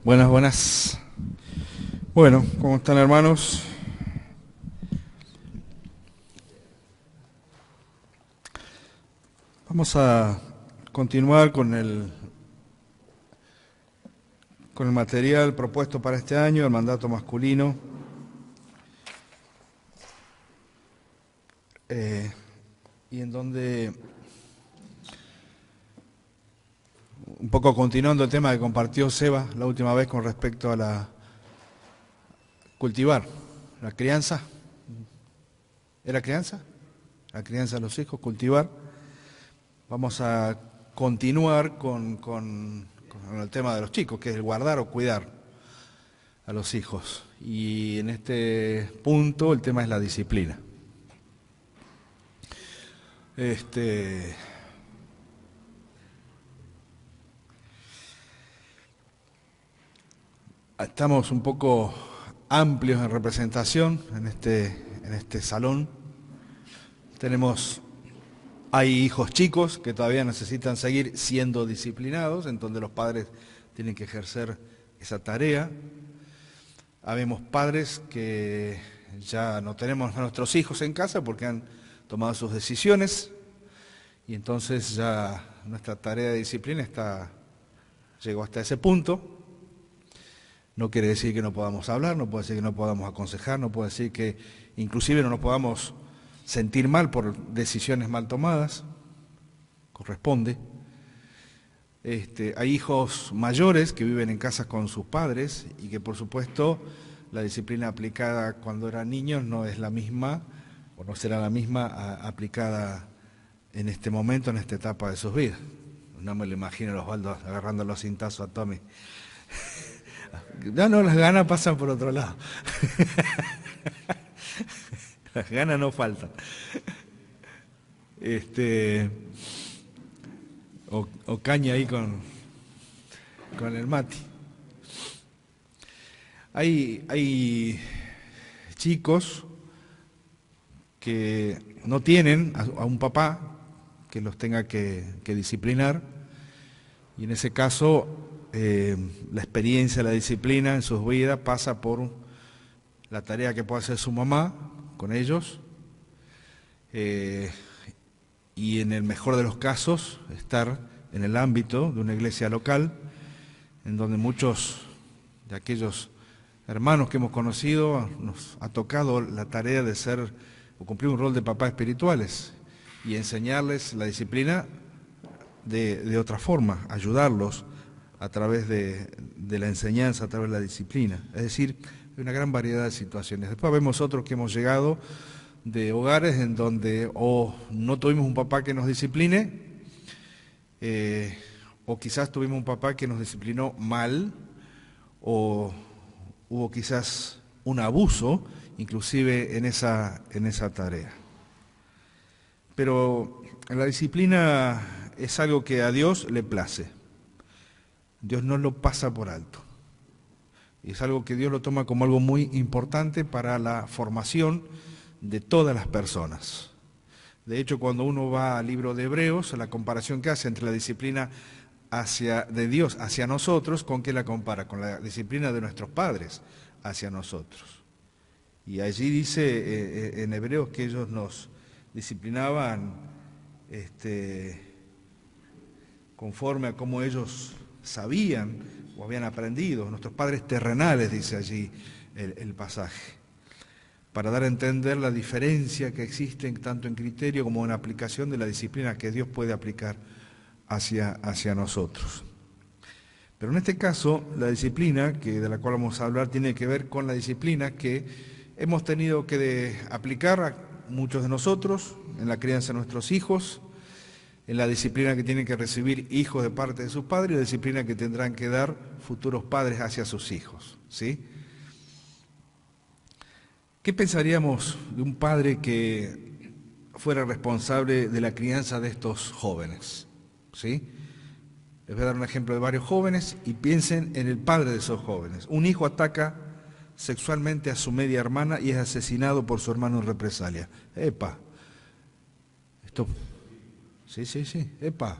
Buenas, buenas. Bueno, ¿cómo están, hermanos? Vamos a continuar con el material propuesto para este año, el mandato masculino. Y en donde, un poco continuando el tema que compartió Seba la última vez con respecto a cultivar, la crianza. ¿Era crianza? La crianza de los hijos, cultivar. Vamos a continuar con el tema de los chicos, que es el guardar o cuidar a los hijos. Y en este punto el tema es la disciplina. Estamos un poco amplios en representación en este salón. Hay hijos chicos que todavía necesitan seguir siendo disciplinados, en donde los padres tienen que ejercer esa tarea. Habemos padres que ya no tenemos a nuestros hijos en casa porque han tomado sus decisiones y entonces ya nuestra tarea de disciplina llegó hasta ese punto. No quiere decir que no podamos hablar, no puede decir que no podamos aconsejar, no puede decir que inclusive no nos podamos sentir mal por decisiones mal tomadas, corresponde. Hay hijos mayores que viven en casas con sus padres y que por supuesto la disciplina aplicada cuando eran niños no es la misma o no será la misma aplicada en este momento, en esta etapa de sus vidas. No me lo imagino a Osvaldo agarrando los cintazos a Tommy. No, las ganas pasan por otro lado. Las ganas no faltan. O caña ahí con el Mati. Hay chicos que no tienen a un papá que los tenga que disciplinar, y en ese caso la experiencia, la disciplina en sus vidas pasa por la tarea que puede hacer su mamá con ellos, y en el mejor de los casos estar en el ámbito de una iglesia local, en donde muchos de aquellos hermanos que hemos conocido nos ha tocado la tarea de ser o cumplir un rol de papás espirituales y enseñarles la disciplina de otra forma, ayudarlos a través de la enseñanza, a través de la disciplina. Es decir, hay una gran variedad de situaciones. Después vemos otros que hemos llegado de hogares en donde o no tuvimos un papá que nos discipline, o quizás tuvimos un papá que nos disciplinó mal, o hubo quizás un abuso, inclusive en esa tarea. Pero la disciplina es algo que a Dios le place. Dios no lo pasa por alto. Y es algo que Dios lo toma como algo muy importante para la formación de todas las personas. De hecho, cuando uno va al libro de Hebreos, la comparación que hace entre la disciplina de Dios hacia nosotros, ¿con qué la compara? Con la disciplina de nuestros padres hacia nosotros. Y allí dice en Hebreos que ellos nos disciplinaban conforme a cómo ellos sabían o habían aprendido, nuestros padres terrenales, dice allí el pasaje, para dar a entender la diferencia que existe tanto en criterio como en aplicación de la disciplina que Dios puede aplicar hacia nosotros. Pero en este caso, la disciplina de la cual vamos a hablar tiene que ver con la disciplina que hemos tenido que aplicar a muchos de nosotros en la crianza de nuestros hijos, en la disciplina que tienen que recibir hijos de parte de sus padres y la disciplina que tendrán que dar futuros padres hacia sus hijos, ¿sí? ¿Qué pensaríamos de un padre que fuera responsable de la crianza de estos jóvenes? ¿Sí? Les voy a dar un ejemplo de varios jóvenes y piensen en el padre de esos jóvenes. Un hijo ataca sexualmente a su media hermana y es asesinado por su hermano en represalia. ¡Epa! Esto... Sí, epa.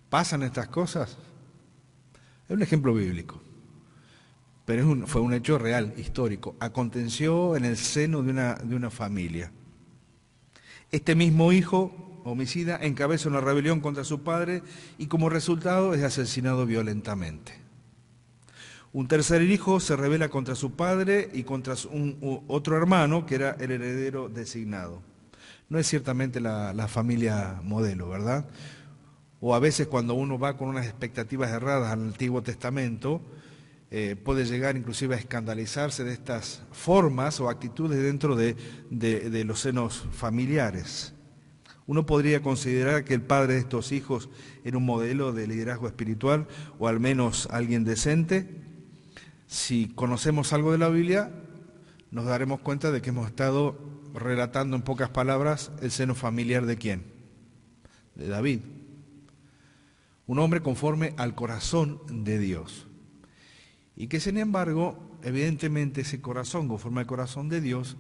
¿Pasan estas cosas? Es un ejemplo bíblico. pero fue un hecho real, histórico. Aconteció en el seno de una familia. Este mismo hijo homicida encabeza una rebelión contra su padre y como resultado es asesinado violentamente. Un tercer hijo se rebela contra su padre y contra otro hermano que era el heredero designado. No es ciertamente la familia modelo, ¿verdad? O a veces cuando uno va con unas expectativas erradas al Antiguo Testamento, puede llegar inclusive a escandalizarse de estas formas o actitudes dentro de los senos familiares. Uno podría considerar que el padre de estos hijos era un modelo de liderazgo espiritual o al menos alguien decente. Si conocemos algo de la Biblia, nos daremos cuenta de que hemos estado relatando en pocas palabras el seno familiar de ¿quién? De David. Un hombre conforme al corazón de Dios. Y que sin embargo, evidentemente ese corazón, conforme al corazón de Dios,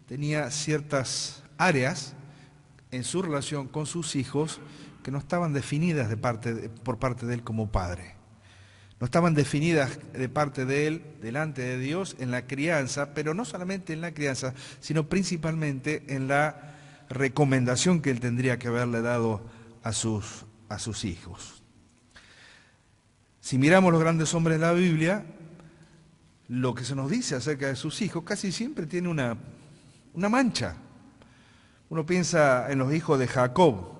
tenía ciertas áreas en su relación con sus hijos que no estaban definidas por parte de él como padre. No estaban definidas de parte de él, delante de Dios, en la crianza, pero no solamente en la crianza, sino principalmente en la recomendación que él tendría que haberle dado a sus hijos. Si miramos los grandes hombres de la Biblia, lo que se nos dice acerca de sus hijos casi siempre tiene una mancha. Uno piensa en los hijos de Jacob,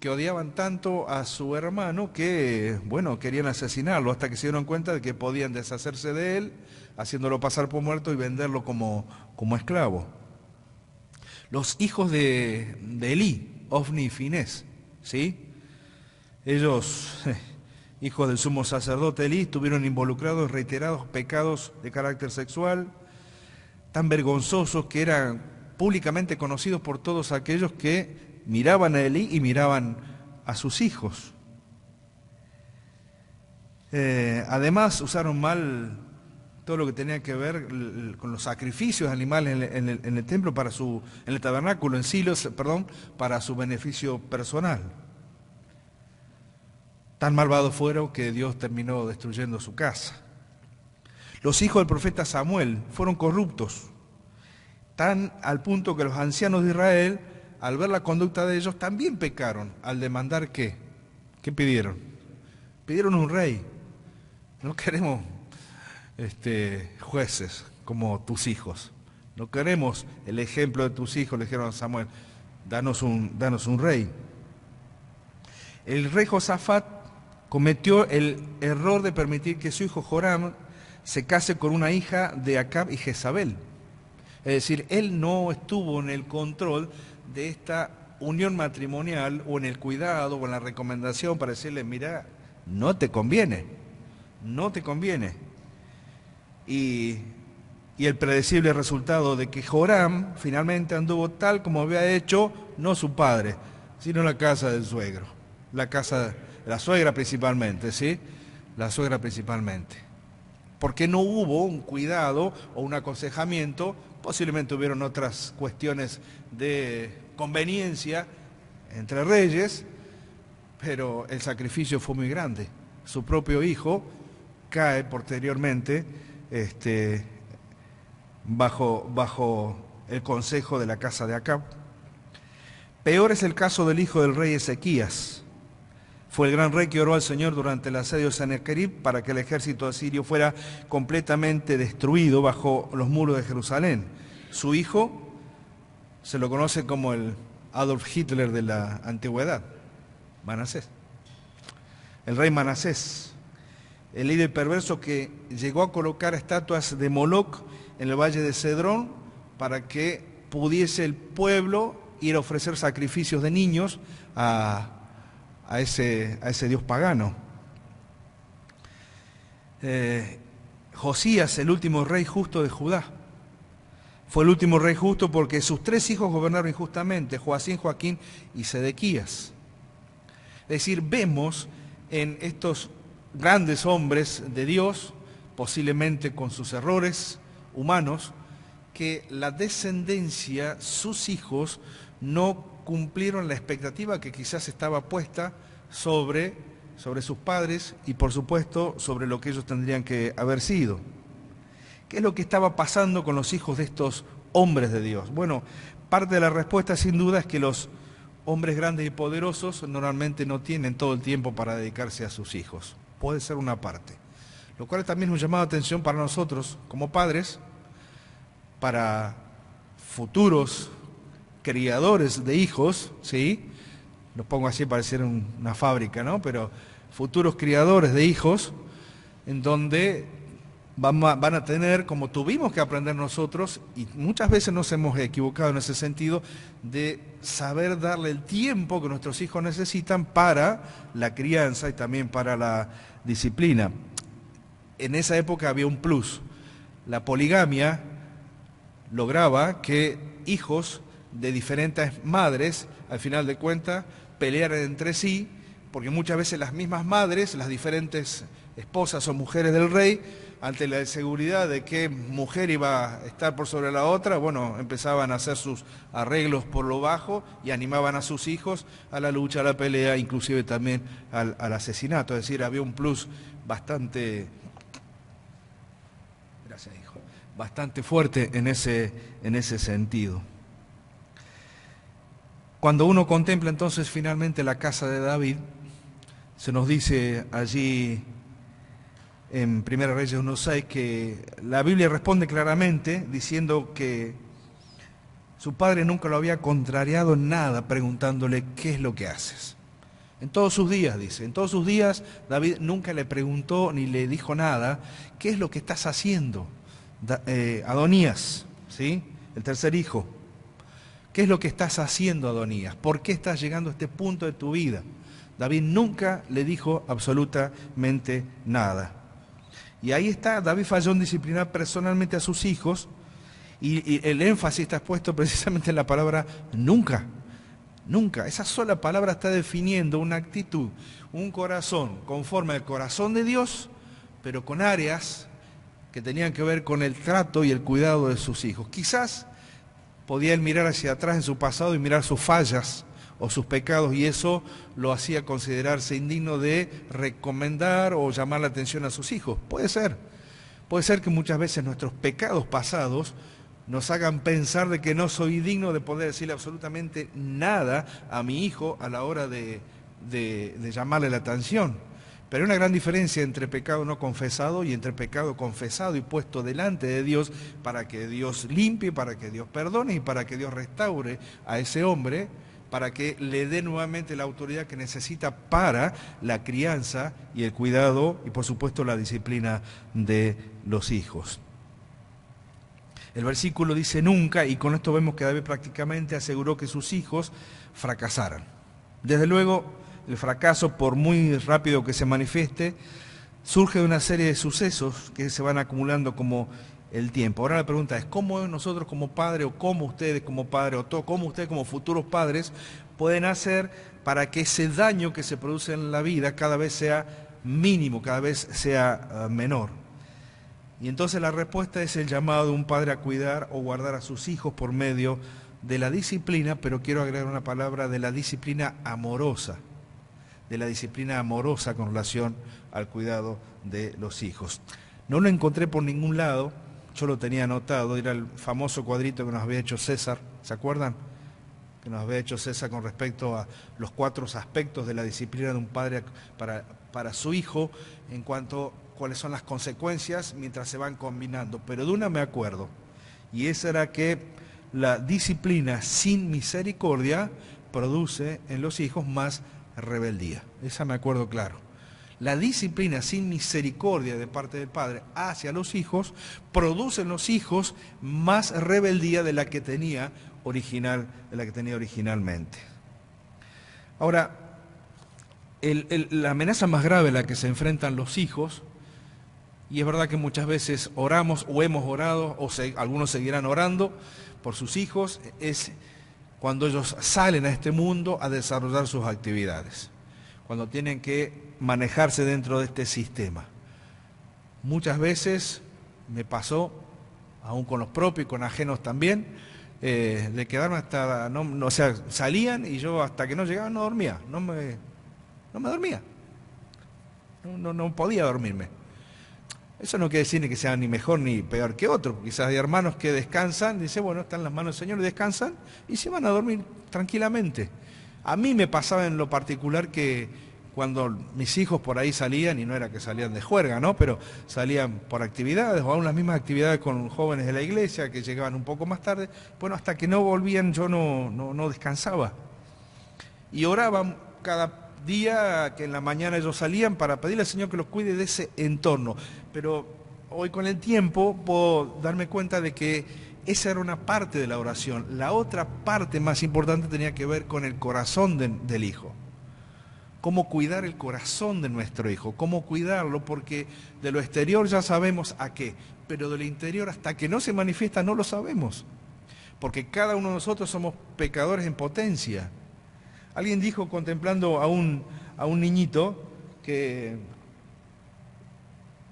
que odiaban tanto a su hermano que, bueno, querían asesinarlo hasta que se dieron cuenta de que podían deshacerse de él, haciéndolo pasar por muerto y venderlo como esclavo. Los hijos de Elí, Ofni y Finés, ¿sí? Ellos, hijos del sumo sacerdote Elí, estuvieron involucrados en reiterados pecados de carácter sexual, tan vergonzosos que eran públicamente conocidos por todos aquellos que miraban a Elí y miraban a sus hijos. Además, usaron mal todo lo que tenía que ver con los sacrificios de animales en el templo, en el tabernáculo, en Silo, para su beneficio personal. Tan malvados fueron que Dios terminó destruyendo su casa. Los hijos del profeta Samuel fueron corruptos, tan al punto que los ancianos de Israel, al ver la conducta de ellos, también pecaron al demandar ¿qué? ¿Qué pidieron? Pidieron un rey. No queremos jueces como tus hijos. No queremos el ejemplo de tus hijos, le dijeron a Samuel, danos un rey. El rey Josafat cometió el error de permitir que su hijo Joram se case con una hija de Acab y Jezabel. Es decir, él no estuvo en el control de esta unión matrimonial o en el cuidado o en la recomendación para decirle, mira, no te conviene. Y el predecible resultado de que Joram finalmente anduvo tal como había hecho, no su padre, sino la casa del suegro, la suegra principalmente, ¿sí? La suegra principalmente. Porque no hubo un cuidado o un aconsejamiento, posiblemente hubieron otras cuestiones de conveniencia entre reyes, pero el sacrificio fue muy grande. Su propio hijo cae posteriormente bajo el consejo de la casa de Acab. Peor es el caso del hijo del rey Ezequías. Fue el gran rey que oró al Señor durante el asedio de Sennacherib para que el ejército asirio fuera completamente destruido bajo los muros de Jerusalén. Su hijo se lo conoce como el Adolf Hitler de la antigüedad, Manasés. El rey Manasés, el líder perverso que llegó a colocar estatuas de Moloc en el valle de Cedrón para que pudiese el pueblo ir a ofrecer sacrificios de niños a ese dios pagano. Josías, el último rey justo de Judá, fue el último rey justo porque sus 3 hijos gobernaron injustamente, Joacín, Joaquín y Sedequías. Es decir, vemos en estos grandes hombres de Dios, posiblemente con sus errores humanos, que la descendencia, sus hijos, no cumplieron la expectativa que quizás estaba puesta sobre sus padres y por supuesto sobre lo que ellos tendrían que haber sido. ¿Qué es lo que estaba pasando con los hijos de estos hombres de Dios? Bueno, parte de la respuesta sin duda es que los hombres grandes y poderosos normalmente no tienen todo el tiempo para dedicarse a sus hijos. Puede ser una parte. Lo cual también es un llamado de atención para nosotros como padres, para futuros criadores de hijos, ¿sí? Los pongo así para decir una fábrica, ¿no? Pero futuros criadores de hijos, en donde van a tener, como tuvimos que aprender nosotros, y muchas veces nos hemos equivocado en ese sentido, de saber darle el tiempo que nuestros hijos necesitan para la crianza y también para la disciplina. En esa época había un plus. La poligamia lograba que hijos de diferentes madres, al final de cuentas, pelearan entre sí, porque muchas veces las mismas madres, las diferentes esposas o mujeres del rey, ante la inseguridad de qué mujer iba a estar por sobre la otra, bueno, empezaban a hacer sus arreglos por lo bajo y animaban a sus hijos a la lucha, a la pelea, inclusive también al asesinato. Es decir, había un plus bastante, gracias hijo, bastante fuerte en ese sentido. Cuando uno contempla entonces finalmente la casa de David, se nos dice allí en 1 Reyes 1:6 que la Biblia responde claramente diciendo que su padre nunca lo había contrariado en nada, preguntándole ¿qué es lo que haces? En todos sus días, dice, en todos sus días David nunca le preguntó ni le dijo nada, ¿qué es lo que estás haciendo? Adonías, ¿sí? El tercer hijo. ¿Qué es lo que estás haciendo, Adonías? ¿Por qué estás llegando a este punto de tu vida? David nunca le dijo absolutamente nada. Y ahí está, David falló en disciplinar personalmente a sus hijos y el énfasis está puesto precisamente en la palabra nunca. Nunca. Esa sola palabra está definiendo una actitud, un corazón conforme al corazón de Dios, pero con áreas que tenían que ver con el trato y el cuidado de sus hijos. Quizás podía él mirar hacia atrás en su pasado y mirar sus fallas o sus pecados, y eso lo hacía considerarse indigno de recomendar o llamar la atención a sus hijos. Puede ser que muchas veces nuestros pecados pasados nos hagan pensar de que no soy digno de poder decirle absolutamente nada a mi hijo a la hora de llamarle la atención. Pero hay una gran diferencia entre pecado no confesado y entre pecado confesado y puesto delante de Dios para que Dios limpie, para que Dios perdone y para que Dios restaure a ese hombre, para que le dé nuevamente la autoridad que necesita para la crianza y el cuidado y por supuesto la disciplina de los hijos. El versículo dice nunca, y con esto vemos que David prácticamente aseguró que sus hijos fracasaran. Desde luego, el fracaso, por muy rápido que se manifieste, surge de una serie de sucesos que se van acumulando como el tiempo. Ahora la pregunta es, ¿cómo nosotros como padres, o cómo ustedes como padres, o cómo ustedes como futuros padres pueden hacer para que ese daño que se produce en la vida cada vez sea mínimo, cada vez sea menor? Y entonces la respuesta es el llamado de un padre a cuidar o guardar a sus hijos por medio de la disciplina, pero quiero agregar una palabra, de la disciplina amorosa, con relación al cuidado de los hijos. No lo encontré por ningún lado, yo lo tenía anotado, era el famoso cuadrito que nos había hecho César, ¿se acuerdan? Que nos había hecho César con respecto a los 4 aspectos de la disciplina de un padre para su hijo, en cuanto a cuáles son las consecuencias mientras se van combinando. Pero de una me acuerdo, y esa era que la disciplina sin misericordia produce en los hijos más rebeldía. Esa me acuerdo claro. La disciplina sin misericordia de parte del padre hacia los hijos produce en los hijos más rebeldía de la que tenía originalmente. Ahora, la amenaza más grave a la que se enfrentan los hijos, y es verdad que muchas veces oramos o hemos orado, algunos seguirán orando por sus hijos, es cuando ellos salen a este mundo a desarrollar sus actividades, cuando tienen que manejarse dentro de este sistema. Muchas veces me pasó, aún con los propios y con ajenos también, de quedarme hasta, o sea, salían y yo hasta que no llegaban no dormía, no me dormía, no podía dormirme. Eso no quiere decir ni que sea ni mejor ni peor que otro. Quizás hay hermanos que descansan, dice, bueno, están en las manos del Señor, y descansan y se van a dormir tranquilamente. A mí me pasaba en lo particular que cuando mis hijos por ahí salían, y no era que salían de juerga, ¿no? Pero salían por actividades, o aún las mismas actividades con jóvenes de la iglesia que llegaban un poco más tarde, bueno, hasta que no volvían yo no descansaba. Y oraban cada día que en la mañana ellos salían para pedirle al Señor que los cuide de ese entorno. Pero hoy con el tiempo puedo darme cuenta de que esa era una parte de la oración. La otra parte más importante tenía que ver con el corazón del hijo. Cómo cuidar el corazón de nuestro hijo, cómo cuidarlo, porque de lo exterior ya sabemos a qué, pero de lo interior hasta que no se manifiesta no lo sabemos. Porque cada uno de nosotros somos pecadores en potencia. Alguien dijo contemplando a un niñito que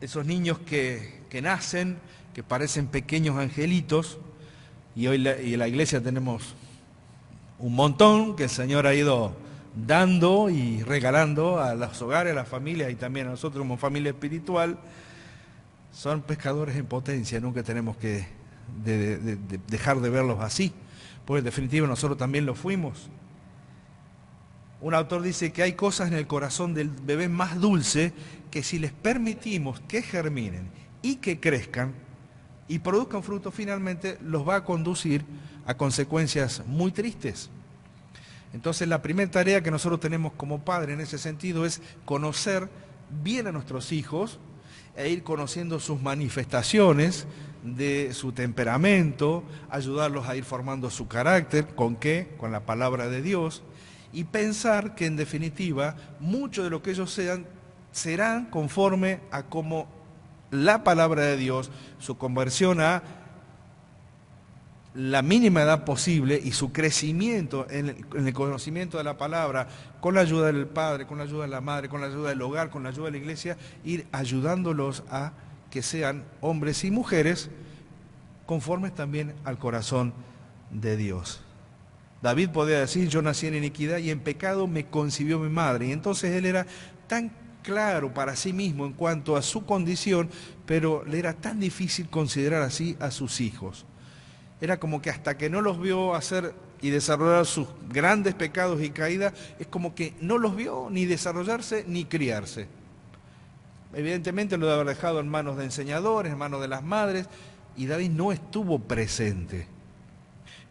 esos niños que nacen, que parecen pequeños angelitos, y hoy en la iglesia tenemos un montón que el Señor ha ido dando y regalando a los hogares, a las familias y también a nosotros como familia espiritual, son pescadores en potencia, nunca tenemos que dejar de verlos así, porque en definitiva nosotros también lo fuimos. Un autor dice que hay cosas en el corazón del bebé más dulce que si les permitimos que germinen y que crezcan y produzcan frutos, finalmente los va a conducir a consecuencias muy tristes. Entonces la primera tarea que nosotros tenemos como padres en ese sentido es conocer bien a nuestros hijos e ir conociendo sus manifestaciones de su temperamento, ayudarlos a ir formando su carácter. ¿Con qué? Con la palabra de Dios. Y pensar que en definitiva mucho de lo que ellos sean serán conforme a como la palabra de Dios, su conversión a la mínima edad posible y su crecimiento en el conocimiento de la palabra, con la ayuda del padre, con la ayuda de la madre, con la ayuda del hogar, con la ayuda de la iglesia, ir ayudándolos a que sean hombres y mujeres conformes también al corazón de Dios. David podía decir, yo nací en iniquidad y en pecado me concibió mi madre. Y entonces él era tan claro para sí mismo en cuanto a su condición, pero le era tan difícil considerar así a sus hijos. Era como que hasta que no los vio hacer y desarrollar sus grandes pecados y caídas, es como que no los vio ni desarrollarse ni criarse. Evidentemente lo debe haber dejado en manos de enseñadores, en manos de las madres, y David no estuvo presente.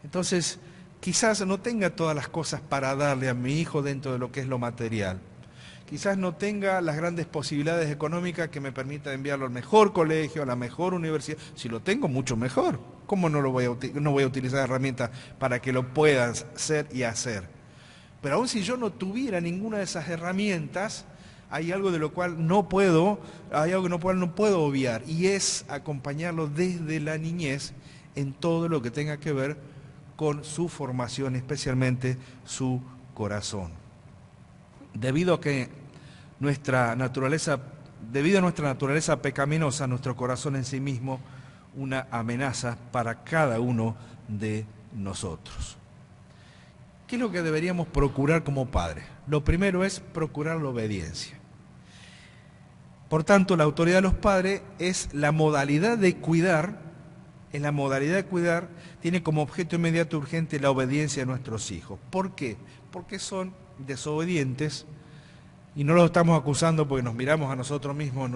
Entonces, quizás no tenga todas las cosas para darle a mi hijo dentro de lo que es lo material. Quizás no tenga las grandes posibilidades económicas que me permitan enviarlo al mejor colegio, a la mejor universidad. Si lo tengo, mucho mejor. ¿Cómo no voy a utilizar herramientas para que lo puedan ser y hacer? Pero aun si yo no tuviera ninguna de esas herramientas, hay algo de lo cual no puedo obviar, y es acompañarlo desde la niñez en todo lo que tenga que ver con su formación, especialmente su corazón. Debido a nuestra naturaleza pecaminosa, nuestro corazón en sí mismo, una amenaza para cada uno de nosotros. ¿Qué es lo que deberíamos procurar como padres? Lo primero es procurar la obediencia. Por tanto, la autoridad de los padres es la modalidad de cuidar. En la modalidad de cuidar tiene como objeto inmediato y urgente la obediencia de nuestros hijos. ¿Por qué? Porque son desobedientes y no los estamos acusando porque nos miramos a nosotros mismos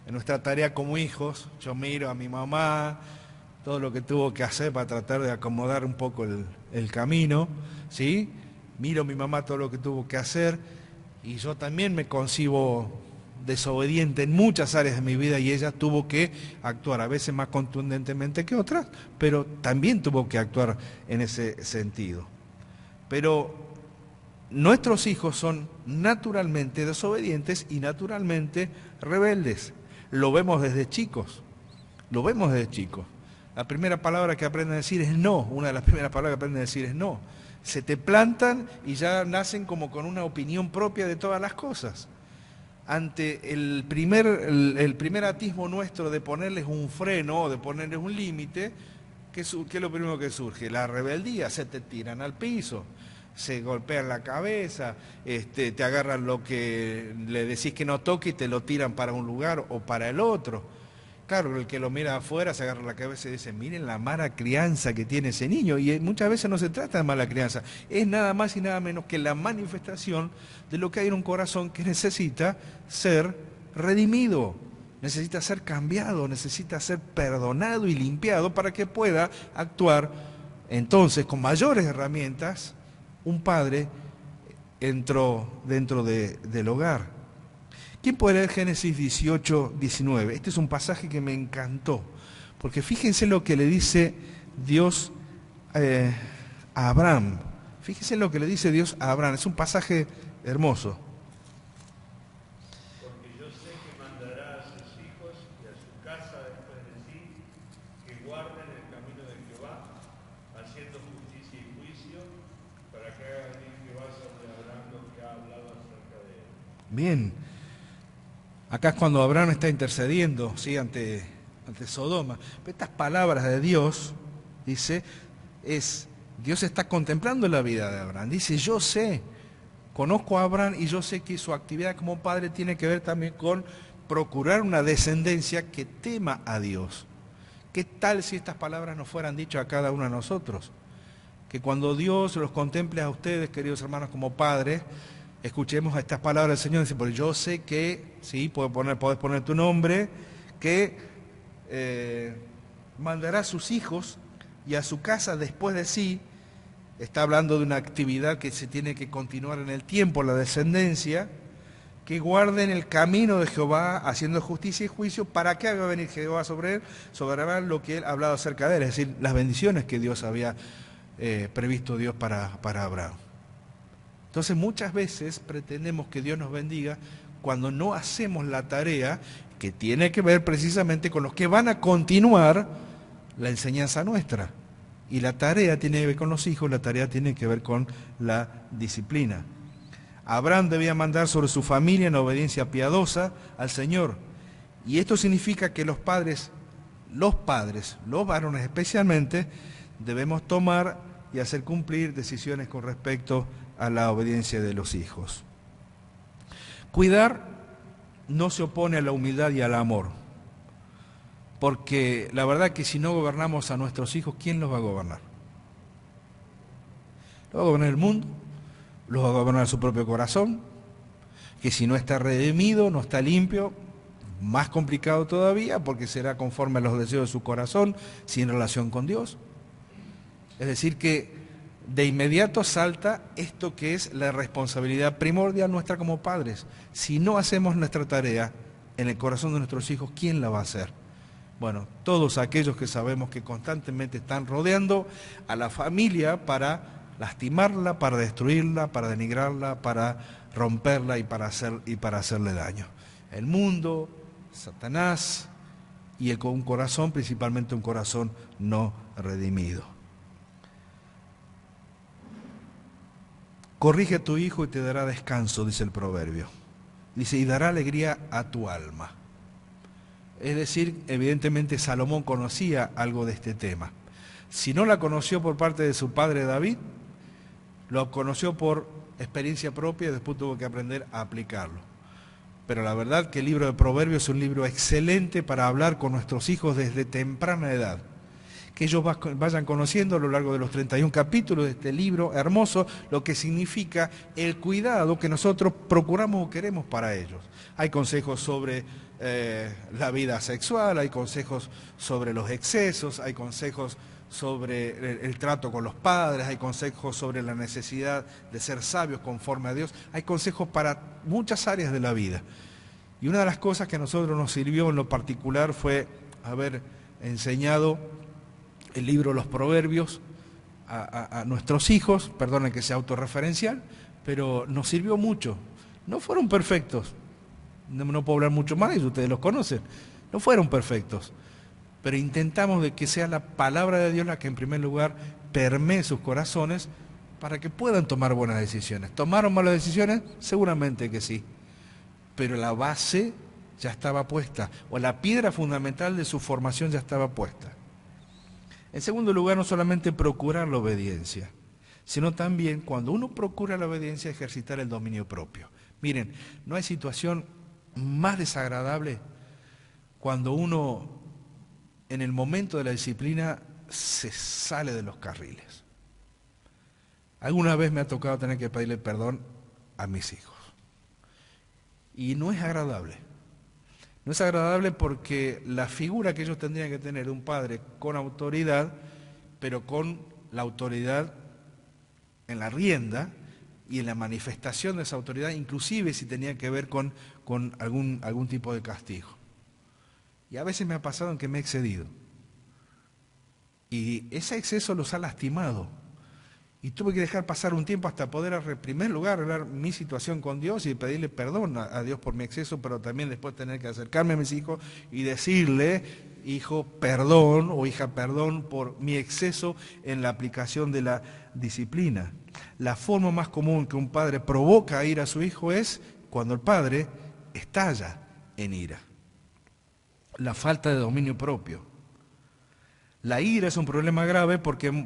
en nuestra tarea como hijos. Yo miro a mi mamá, todo lo que tuvo que hacer para tratar de acomodar un poco el camino, ¿sí? Miro a mi mamá todo lo que tuvo que hacer y yo también me concibo desobediente en muchas áreas de mi vida y ella tuvo que actuar, a veces más contundentemente que otras, pero también tuvo que actuar en ese sentido. Pero nuestros hijos son naturalmente desobedientes y naturalmente rebeldes. Lo vemos desde chicos, La primera palabra que aprenden a decir es no, una de las primeras palabras que aprenden a decir es no. Se te plantan y ya nacen como con una opinión propia de todas las cosas. Ante el primer atisbo nuestro de ponerles un freno o de ponerles un límite, ¿qué es lo primero que surge? La rebeldía, se te tiran al piso, se golpean la cabeza, te agarran lo que le decís que no toque y te lo tiran para un lugar o para el otro. Claro, el que lo mira afuera se agarra la cabeza y dice, miren la mala crianza que tiene ese niño. Y muchas veces no se trata de mala crianza, es nada más y nada menos que la manifestación de lo que hay en un corazón que necesita ser redimido, necesita ser cambiado, necesita ser perdonado y limpiado para que pueda actuar entonces con mayores herramientas un padre dentro del hogar. ¿Quién puede leer Génesis 18, 19? Este es un pasaje que me encantó, porque fíjense lo que le dice Dios a Abraham. Fíjense lo que le dice Dios a Abraham, es un pasaje hermoso. Porque yo sé que mandará a sus hijos y a su casa después de sí, que guarden el camino de Jehová, haciendo justicia y juicio, para que hagan bien Jehová sobre Abraham lo que ha hablado acerca de él. Bien. Acá es cuando Abraham está intercediendo, ¿sí? ante Sodoma. Pero estas palabras de Dios, dice, Dios está contemplando la vida de Abraham. Dice, yo sé, conozco a Abraham y yo sé que su actividad como padre tiene que ver también con procurar una descendencia que tema a Dios. ¿Qué tal si estas palabras nos fueran dichas a cada uno de nosotros? Que cuando Dios los contemple a ustedes, queridos hermanos, como padres, escuchemos a estas palabras del Señor, dice, porque yo sé que, sí, podés poner tu nombre, que mandará a sus hijos y a su casa después de sí. Está hablando de una actividad que se tiene que continuar en el tiempo, la descendencia, que guarden el camino de Jehová, haciendo justicia y juicio, para que haga venir Jehová sobre él, sobre lo que él ha hablado acerca de él, es decir, las bendiciones que Dios había previsto Dios para Abraham. Entonces muchas veces pretendemos que Dios nos bendiga cuando no hacemos la tarea que tiene que ver precisamente con los que van a continuar la enseñanza nuestra. Y la tarea tiene que ver con los hijos, la tarea tiene que ver con la disciplina. Abraham debía mandar sobre su familia en obediencia piadosa al Señor. Y esto significa que los padres, los varones especialmente, debemos tomar y hacer cumplir decisiones con respecto a la obediencia de los hijos. Cuidar no se opone a la humildad y al amor, porque la verdad que si no gobernamos a nuestros hijos, ¿quién los va a gobernar? ¿Los va a gobernar el mundo? ¿Los va a gobernar su propio corazón? Que si no está redimido, no está limpio, más complicado todavía, porque será conforme a los deseos de su corazón, sin relación con Dios. Es decir que de inmediato salta esto que es la responsabilidad primordial nuestra como padres. Si no hacemos nuestra tarea en el corazón de nuestros hijos, ¿quién la va a hacer? Bueno, todos aquellos que sabemos que constantemente están rodeando a la familia para lastimarla, para destruirla, para denigrarla, para romperla y para hacerle daño. El mundo, Satanás y un corazón, principalmente un corazón no redimido. Corrige a tu hijo y te dará descanso, dice el proverbio. Dice, y dará alegría a tu alma. Es decir, evidentemente Salomón conocía algo de este tema. Si no la conoció por parte de su padre David, lo conoció por experiencia propia y después tuvo que aprender a aplicarlo. Pero la verdad que el libro de Proverbios es un libro excelente para hablar con nuestros hijos desde temprana edad. Que ellos vayan conociendo a lo largo de los 31 capítulos de este libro hermoso, lo que significa el cuidado que nosotros procuramos o queremos para ellos. Hay consejos sobre la vida sexual, hay consejos sobre los excesos, hay consejos sobre el trato con los padres, hay consejos sobre la necesidad de ser sabios conforme a Dios, hay consejos para muchas áreas de la vida. Y una de las cosas que a nosotros nos sirvió en lo particular fue haber enseñado el libro Los Proverbios a nuestros hijos, perdonen que sea autorreferencial, pero nos sirvió mucho. No fueron perfectos, no puedo hablar mucho más, ustedes los conocen, no fueron perfectos, pero intentamos de que sea la palabra de Dios la que en primer lugar permee sus corazones para que puedan tomar buenas decisiones. ¿Tomaron malas decisiones? Seguramente que sí, pero la base ya estaba puesta, o la piedra fundamental de su formación ya estaba puesta. En segundo lugar, no solamente procurar la obediencia, sino también cuando uno procura la obediencia, ejercitar el dominio propio. Miren, no hay situación más desagradable cuando uno en el momento de la disciplina se sale de los carriles. Alguna vez me ha tocado tener que pedirle perdón a mis hijos. Y no es agradable. No es agradable porque la figura que ellos tendrían que tener de un padre con autoridad, pero con la autoridad en la rienda y en la manifestación de esa autoridad, inclusive si tenía que ver con algún tipo de castigo. Y a veces me ha pasado en que me he excedido. Y ese exceso los ha lastimado. Y tuve que dejar pasar un tiempo hasta poder, en primer lugar, arreglar mi situación con Dios y pedirle perdón a Dios por mi exceso, pero también después tener que acercarme a mis hijos y decirle, hijo, perdón, o hija, perdón por mi exceso en la aplicación de la disciplina. La forma más común que un padre provoca ira a su hijo es cuando el padre estalla en ira. La falta de dominio propio. La ira es un problema grave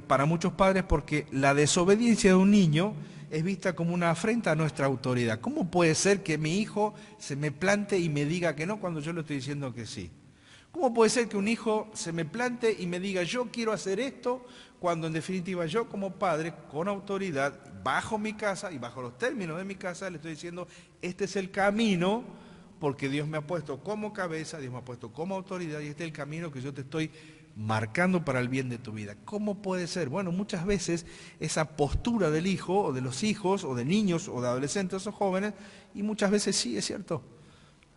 para muchos padres porque la desobediencia de un niño es vista como una afrenta a nuestra autoridad. ¿Cómo puede ser que mi hijo se me plante y me diga que no cuando yo le estoy diciendo que sí? ¿Cómo puede ser que un hijo se me plante y me diga yo quiero hacer esto cuando en definitiva yo como padre con autoridad bajo mi casa y bajo los términos de mi casa le estoy diciendo este es el camino porque Dios me ha puesto como cabeza, Dios me ha puesto como autoridad y este es el camino que yo te estoy marcando para el bien de tu vida? ¿Cómo puede ser? Bueno, muchas veces esa postura del hijo o de los hijos o de niños o de adolescentes o jóvenes, y muchas veces sí, es cierto,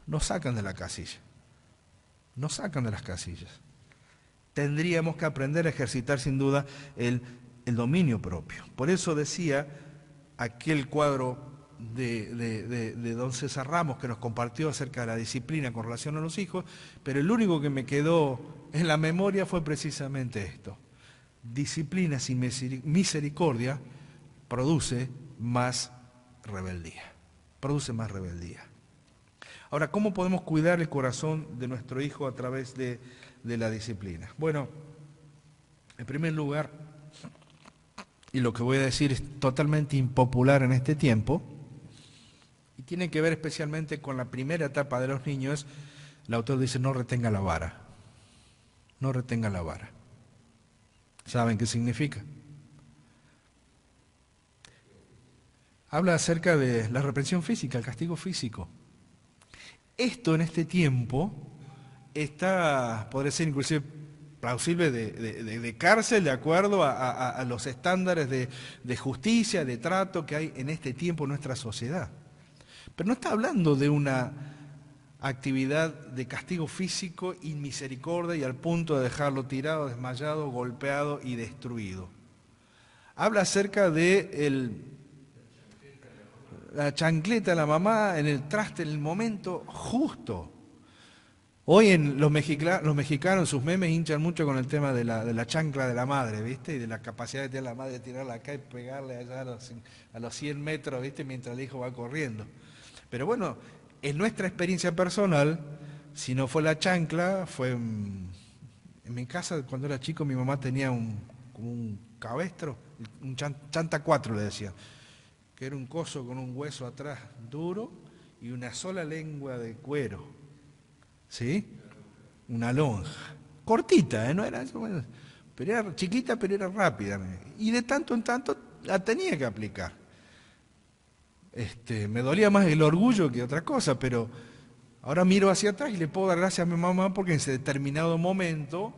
nos sacan de la casilla, nos sacan de las casillas. Tendríamos que aprender a ejercitar sin duda el dominio propio. Por eso decía aquel cuadro de don César Ramos que nos compartió acerca de la disciplina con relación a los hijos, pero el único que me quedó en la memoria fue precisamente esto. Disciplina sin misericordia produce más rebeldía. Produce más rebeldía. Ahora, ¿cómo podemos cuidar el corazón de nuestro hijo a través de la disciplina? Bueno, en primer lugar, y lo que voy a decir es totalmente impopular en este tiempo, y tiene que ver especialmente con la primera etapa de los niños, el autor dice no retenga la vara. No retenga la vara. ¿Saben qué significa? Habla acerca de la reprensión física, el castigo físico. Esto en este tiempo podría ser inclusive plausible de cárcel de acuerdo a los estándares de justicia, de trato que hay en este tiempo en nuestra sociedad. Pero no está hablando de una actividad de castigo físico y misericordia y al punto de dejarlo tirado, desmayado, golpeado y destruido. Habla acerca de la chancleta de la mamá en el traste, en el momento justo. Hoy los mexicanos, sus memes hinchan mucho con el tema de la chancla de la madre, ¿viste? Y de la capacidad que tiene la madre de tirarla acá y pegarle allá a los 100 metros, ¿viste? Mientras el hijo va corriendo. Pero bueno, en nuestra experiencia personal, si no fue la chancla, fue en mi casa cuando era chico mi mamá tenía como un cabestro, un chanta 4 le decía, que era un coso con un hueso atrás duro y una sola lengua de cuero, ¿sí? Una lonja, cortita, no era, pero era chiquita, pero era rápida, y de tanto en tanto la tenía que aplicar. Me dolía más el orgullo que otra cosa, pero ahora miro hacia atrás y le puedo dar gracias a mi mamá porque en ese determinado momento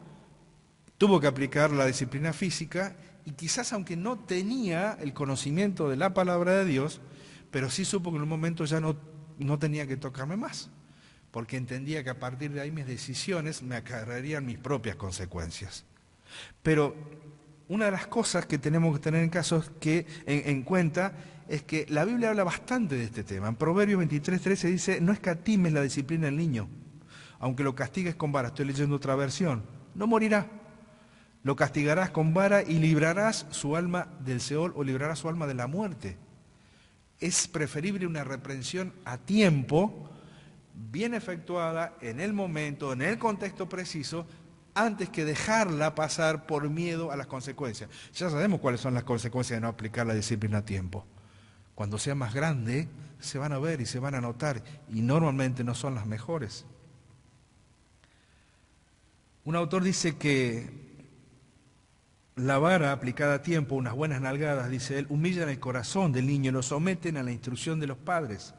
tuvo que aplicar la disciplina física y quizás aunque no tenía el conocimiento de la palabra de Dios, pero sí supo que en un momento ya no tenía que tocarme más, porque entendía que a partir de ahí mis decisiones me acarrearían mis propias consecuencias. Pero una de las cosas que tenemos que tener en cuenta es que la Biblia habla bastante de este tema. En Proverbios 23:13 dice, no escatimes la disciplina del niño, aunque lo castigues con vara. Estoy leyendo otra versión. No morirá. Lo castigarás con vara y librarás su alma del Seol o librarás su alma de la muerte. Es preferible una reprensión a tiempo, bien efectuada, en el momento, en el contexto preciso, antes que dejarla pasar por miedo a las consecuencias. Ya sabemos cuáles son las consecuencias de no aplicar la disciplina a tiempo. Cuando sea más grande, se van a ver y se van a notar, y normalmente no son las mejores. Un autor dice que la vara aplicada a tiempo, unas buenas nalgadas, dice él, humillan el corazón del niño y lo someten a la instrucción de los padres.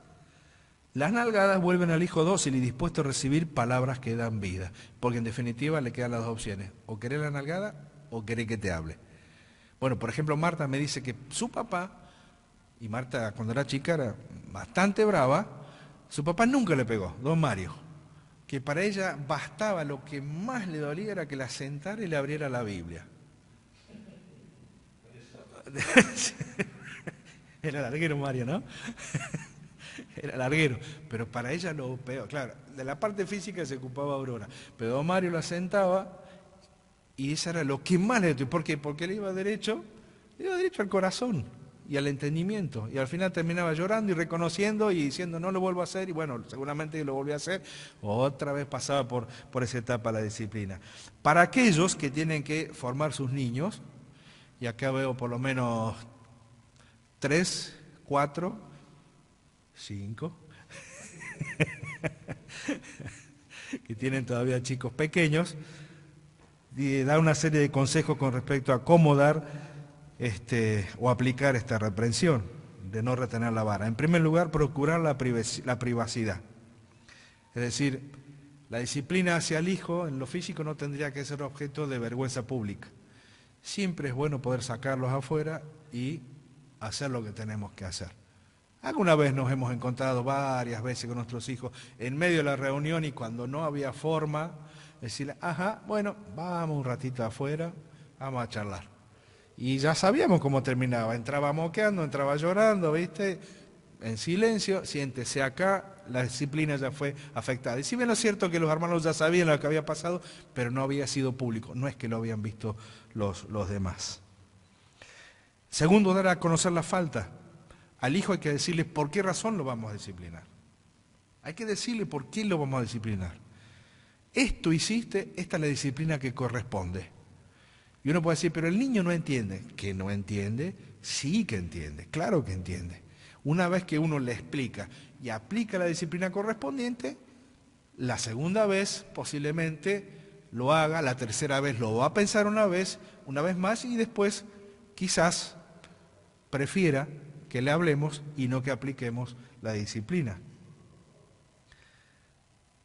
Las nalgadas vuelven al hijo dócil y dispuesto a recibir palabras que dan vida, porque en definitiva le quedan las dos opciones, o querer la nalgada o querer que te hable. Bueno, por ejemplo, Marta me dice que su papá, y Marta cuando era chica era bastante brava, su papá nunca le pegó, don Mario, que para ella bastaba, lo que más le dolía era que la sentara y le abriera la Biblia. Era larguero Mario, ¿no? Era larguero, pero para ella lo peor, claro, de la parte física se ocupaba Aurora, pero don Mario la sentaba y eso era lo que más le dolía. ¿Por qué? Porque le iba derecho al corazón y al entendimiento, y al final terminaba llorando y reconociendo y diciendo no lo vuelvo a hacer, y bueno, seguramente lo volvió a hacer, otra vez pasaba por esa etapa la disciplina. Para aquellos que tienen que formar sus niños, y acá veo por lo menos 3, 4, 5, que tienen todavía chicos pequeños, y da una serie de consejos con respecto a cómo dar o aplicar esta reprensión de no retener la vara. En primer lugar, procurar la privacidad. Es decir, la disciplina hacia el hijo en lo físico no tendría que ser objeto de vergüenza pública. Siempre es bueno poder sacarlos afuera y hacer lo que tenemos que hacer. Alguna vez nos hemos encontrado varias veces con nuestros hijos en medio de la reunión y cuando no había forma, decirle, ajá, bueno, vamos un ratito afuera, vamos a charlar. Y ya sabíamos cómo terminaba, entraba moqueando, entraba llorando, ¿viste? En silencio, siéntese acá, la disciplina ya fue afectada. Y si bien es cierto que los hermanos ya sabían lo que había pasado, pero no había sido público, no es que lo habían visto los demás. Segundo, dar a conocer la falta. Al hijo hay que decirle por qué razón lo vamos a disciplinar. Hay que decirle por qué lo vamos a disciplinar. Esto hiciste, esta es la disciplina que corresponde. Y uno puede decir, pero el niño no entiende. ¿Que no entiende? Sí que entiende, claro que entiende. Una vez que uno le explica y aplica la disciplina correspondiente, la segunda vez posiblemente lo haga, la tercera vez lo va a pensar una vez más y después quizás prefiera que le hablemos y no que apliquemos la disciplina.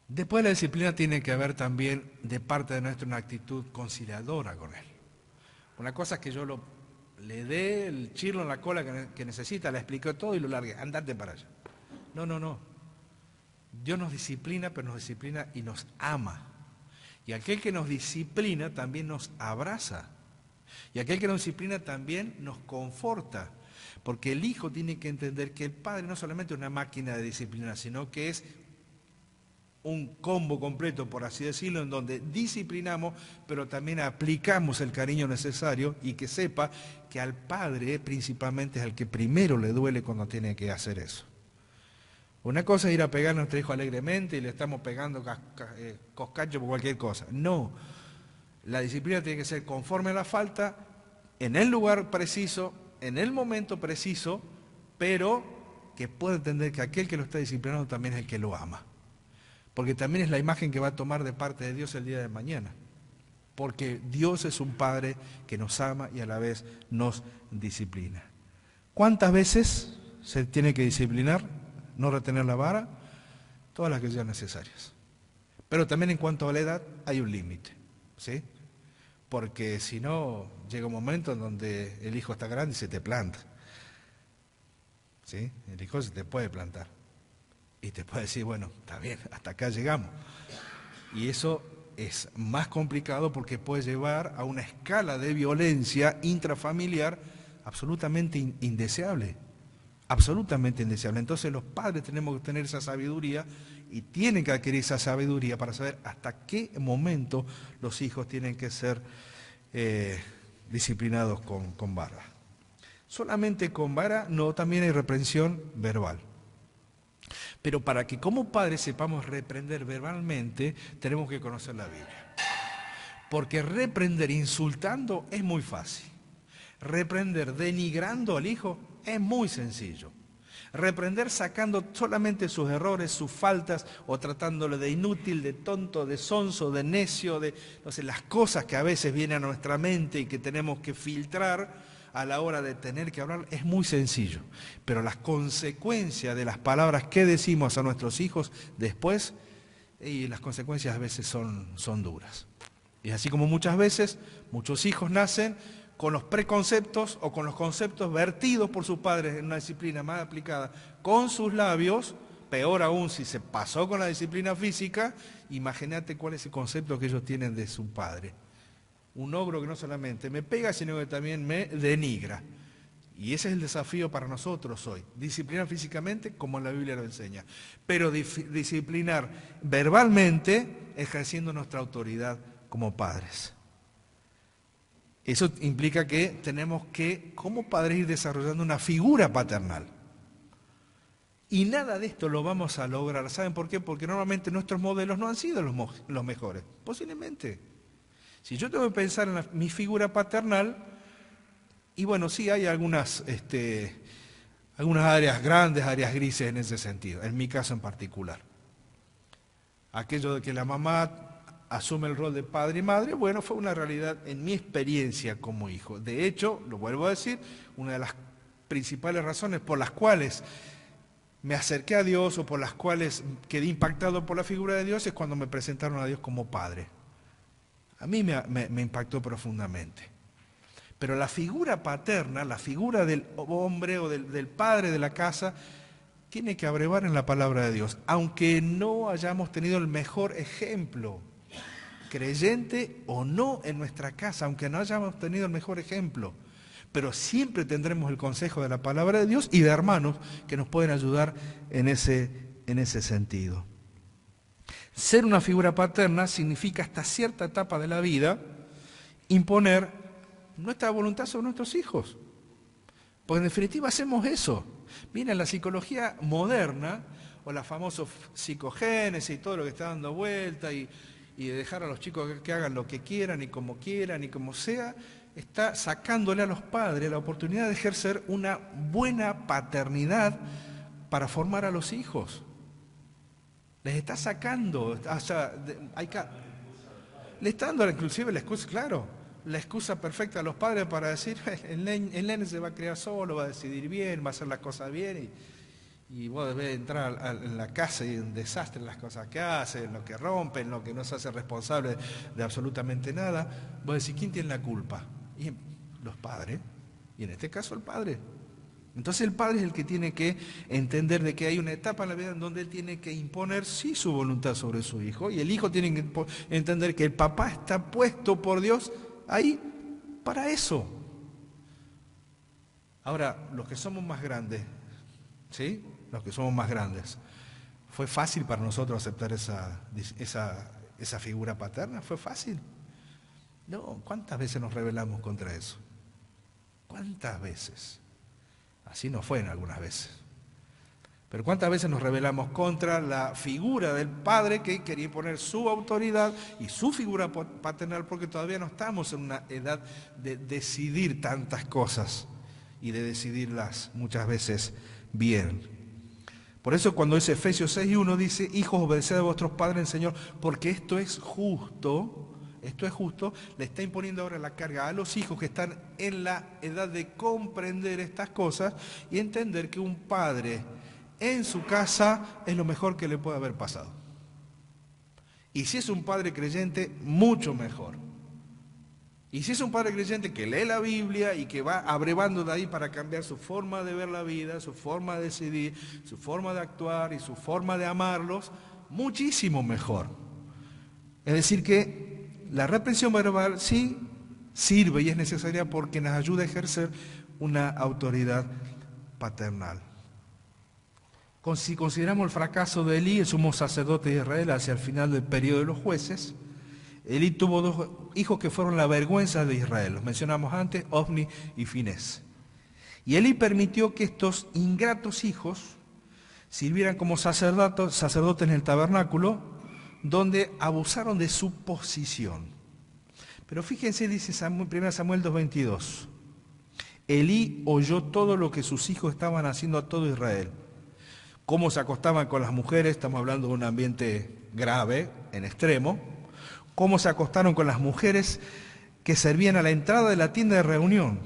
Después de la disciplina tiene que haber también de parte de nuestra una actitud conciliadora con él. Una cosa es que yo le dé el chirlo en la cola que necesita, le explico todo y lo largue, andate para allá. No. Dios nos disciplina, pero nos disciplina y nos ama. Y aquel que nos disciplina también nos abraza. Y aquel que nos disciplina también nos conforta. Porque el hijo tiene que entender que el padre no solamente es una máquina de disciplina, sino que es un combo completo, por así decirlo, en donde disciplinamos, pero también aplicamos el cariño necesario y que sepa que al padre principalmente es el que primero le duele cuando tiene que hacer eso. Una cosa es ir a pegar a nuestro hijo alegremente y le estamos pegando coscacho por cualquier cosa. No, la disciplina tiene que ser conforme a la falta, en el lugar preciso, en el momento preciso, pero que pueda entender que aquel que lo está disciplinando también es el que lo ama. Porque también es la imagen que va a tomar de parte de Dios el día de mañana. Porque Dios es un Padre que nos ama y a la vez nos disciplina. ¿Cuántas veces se tiene que disciplinar? No retener la vara, todas las que sean necesarias. Pero también en cuanto a la edad hay un límite, ¿sí? Porque si no, llega un momento en donde el hijo está grande y se te planta. ¿Sí? El hijo se te puede plantar. Y te puede decir, bueno, está bien, hasta acá llegamos. Y eso es más complicado porque puede llevar a una escala de violencia intrafamiliar absolutamente indeseable. Absolutamente indeseable. Entonces los padres tenemos que tener esa sabiduría y tienen que adquirir esa sabiduría para saber hasta qué momento los hijos tienen que ser disciplinados con vara. Solamente con vara, no, también hay reprensión verbal. Pero para que como padres sepamos reprender verbalmente, tenemos que conocer la Biblia. Porque reprender insultando es muy fácil. Reprender denigrando al hijo es muy sencillo. Reprender sacando solamente sus errores, sus faltas, o tratándole de inútil, de tonto, de sonso, de necio, de no sé, las cosas que a veces vienen a nuestra mente y que tenemos que filtrar a la hora de tener que hablar, es muy sencillo. Pero las consecuencias de las palabras que decimos a nuestros hijos después, y las consecuencias a veces son duras. Y así como muchas veces, muchos hijos nacen con los preconceptos o con los conceptos vertidos por sus padres en una disciplina más aplicada con sus labios, peor aún si se pasó con la disciplina física, imagínate cuál es el concepto que ellos tienen de su padre. Un ogro que no solamente me pega, sino que también me denigra. Y ese es el desafío para nosotros hoy, disciplinar físicamente como la Biblia lo enseña, pero disciplinar verbalmente ejerciendo nuestra autoridad como padres. Eso implica que tenemos que, como padres, ir desarrollando una figura paternal. Y nada de esto lo vamos a lograr. ¿Saben por qué? Porque normalmente nuestros modelos no han sido los mejores. Posiblemente. Si yo tengo que pensar en mi figura paternal, y bueno, sí hay algunas áreas grandes, áreas grises en ese sentido, en mi caso en particular. Aquello de que la mamá asume el rol de padre y madre, bueno, fue una realidad en mi experiencia como hijo. De hecho, lo vuelvo a decir, una de las principales razones por las cuales me acerqué a Dios o por las cuales quedé impactado por la figura de Dios es cuando me presentaron a Dios como padre. A mí me impactó profundamente. Pero la figura paterna, la figura del hombre o del padre de la casa, tiene que abrevar en la palabra de Dios, aunque no hayamos tenido el mejor ejemplo, creyente o no en nuestra casa, aunque no hayamos tenido el mejor ejemplo, pero siempre tendremos el consejo de la palabra de Dios y de hermanos que nos pueden ayudar en ese sentido. Ser una figura paterna significa hasta cierta etapa de la vida imponer nuestra voluntad sobre nuestros hijos, porque en definitiva hacemos eso. Miren, la psicología moderna, o la famosa psicogénesis y todo lo que está dando vuelta, y de dejar a los chicos que hagan lo que quieran y como sea, está sacándole a los padres la oportunidad de ejercer una buena paternidad para formar a los hijos. Les está sacando, le está dando inclusive la excusa, claro, la excusa perfecta a los padres para decir, el nene se va a criar solo, va a decidir bien, va a hacer las cosas bien, y vos debés entrar en la casa y un desastre en las cosas que hace, en lo que rompe, en lo que no se hace responsable de absolutamente nada. Vos decís, ¿quién tiene la culpa? Y los padres, y en este caso el padre. Entonces el padre es el que tiene que entender de que hay una etapa en la vida en donde él tiene que imponer sí su voluntad sobre su hijo, y el hijo tiene que entender que el papá está puesto por Dios ahí para eso. Ahora, los que somos más grandes, ¿sí? Los que somos más grandes, ¿fue fácil para nosotros aceptar esa figura paterna? ¿Fue fácil? No, ¿cuántas veces nos rebelamos contra eso? ¿Cuántas veces? Así no fue en algunas veces. Pero ¿cuántas veces nos rebelamos contra la figura del padre que quería imponer su autoridad y su figura paternal, porque todavía no estamos en una edad de decidir tantas cosas y de decidirlas muchas veces bien? Por eso cuando es Efesios 6:1 dice, hijos, obedeced a vuestros padres en el Señor, porque esto es justo, le está imponiendo ahora la carga a los hijos que están en la edad de comprender estas cosas y entender que un padre en su casa es lo mejor que le puede haber pasado. Y si es un padre creyente, mucho mejor. Y si es un padre creyente que lee la Biblia y que va abrevando de ahí para cambiar su forma de ver la vida, su forma de decidir, su forma de actuar y su forma de amarlos, muchísimo mejor. Es decir que la reprensión verbal sí sirve y es necesaria porque nos ayuda a ejercer una autoridad paternal. Si consideramos el fracaso de Elí, el sumo sacerdote de Israel, hacia el final del periodo de los jueces, Elí tuvo dos hijos que fueron la vergüenza de Israel. Los mencionamos antes, Ofni y Finés. Y Elí permitió que estos ingratos hijos sirvieran como sacerdotes en el tabernáculo, donde abusaron de su posición. Pero fíjense, dice 1 Samuel 2:22. Elí oyó todo lo que sus hijos estaban haciendo a todo Israel. Cómo se acostaban con las mujeres, estamos hablando de un ambiente grave, en extremo. Cómo se acostaron con las mujeres que servían a la entrada de la tienda de reunión.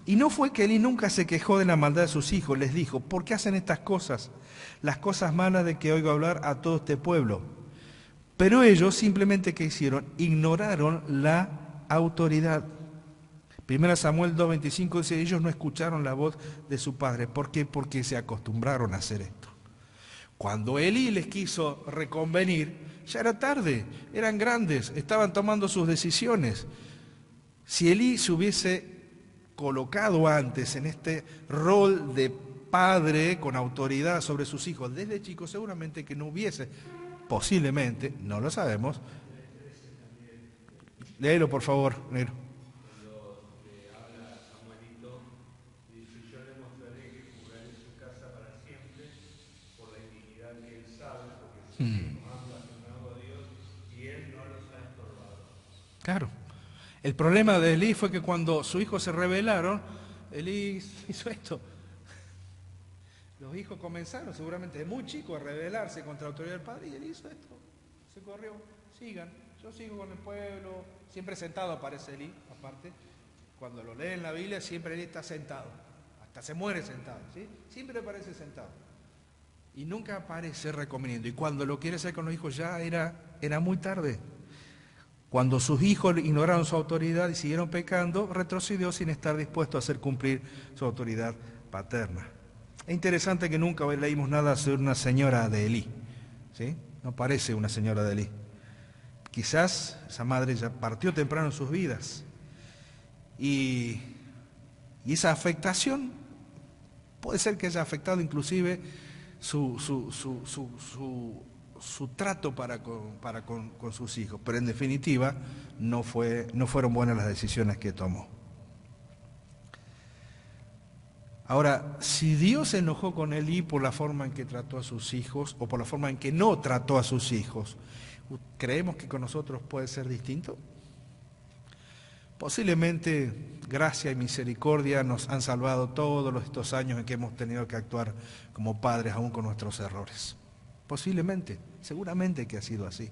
Y no fue que Elí nunca se quejó de la maldad de sus hijos, les dijo, ¿por qué hacen estas cosas? Las cosas malas de que oigo hablar a todo este pueblo. Pero ellos simplemente, ¿qué hicieron? Ignoraron la autoridad. 1 Samuel 2:25 dice, ellos no escucharon la voz de su padre. ¿Por qué? Porque se acostumbraron a hacer esto. Cuando Elí les quiso reconvenir, ya era tarde, eran grandes, estaban tomando sus decisiones. Si Elí se hubiese colocado antes en este rol de padre con autoridad sobre sus hijos desde chicos, seguramente que no hubiese, posiblemente, no lo sabemos. Léelo por favor, Nero. Cuando le habla a Samuelito, dice, yo le mostraré que juraré su casa para siempre por la indignidad que él sabe, porque sus hijos han blasfemado a Dios y él no los ha estorbado. Claro. El problema de Elí fue que cuando sus hijos se rebelaron, Elí hizo esto. Los hijos comenzaron seguramente de muy chicos a rebelarse contra la autoridad del padre y Elí hizo esto. Se corrió, sigan, yo sigo con el pueblo, siempre sentado aparece Elí, aparte. Cuando lo lee en la Biblia siempre Elí está sentado, hasta se muere sentado, ¿sí? Siempre aparece sentado. Y nunca aparece reconveniendo. Y cuando lo quiere hacer con los hijos ya era muy tarde. Cuando sus hijos ignoraron su autoridad y siguieron pecando, retrocedió sin estar dispuesto a hacer cumplir su autoridad paterna. Es interesante que nunca leímos nada sobre una señora de Elí, ¿sí? No parece una señora de Elí. Quizás esa madre ya partió temprano en sus vidas. Y esa afectación puede ser que haya afectado inclusive su trato para con sus hijos, pero en definitiva no fueron buenas las decisiones que tomó. Ahora, si Dios se enojó con Elí por la forma en que trató a sus hijos o por la forma en que no trató a sus hijos, ¿creemos que con nosotros puede ser distinto? Posiblemente gracia y misericordia nos han salvado todos estos años en que hemos tenido que actuar como padres aún con nuestros errores. Posiblemente, seguramente que ha sido así.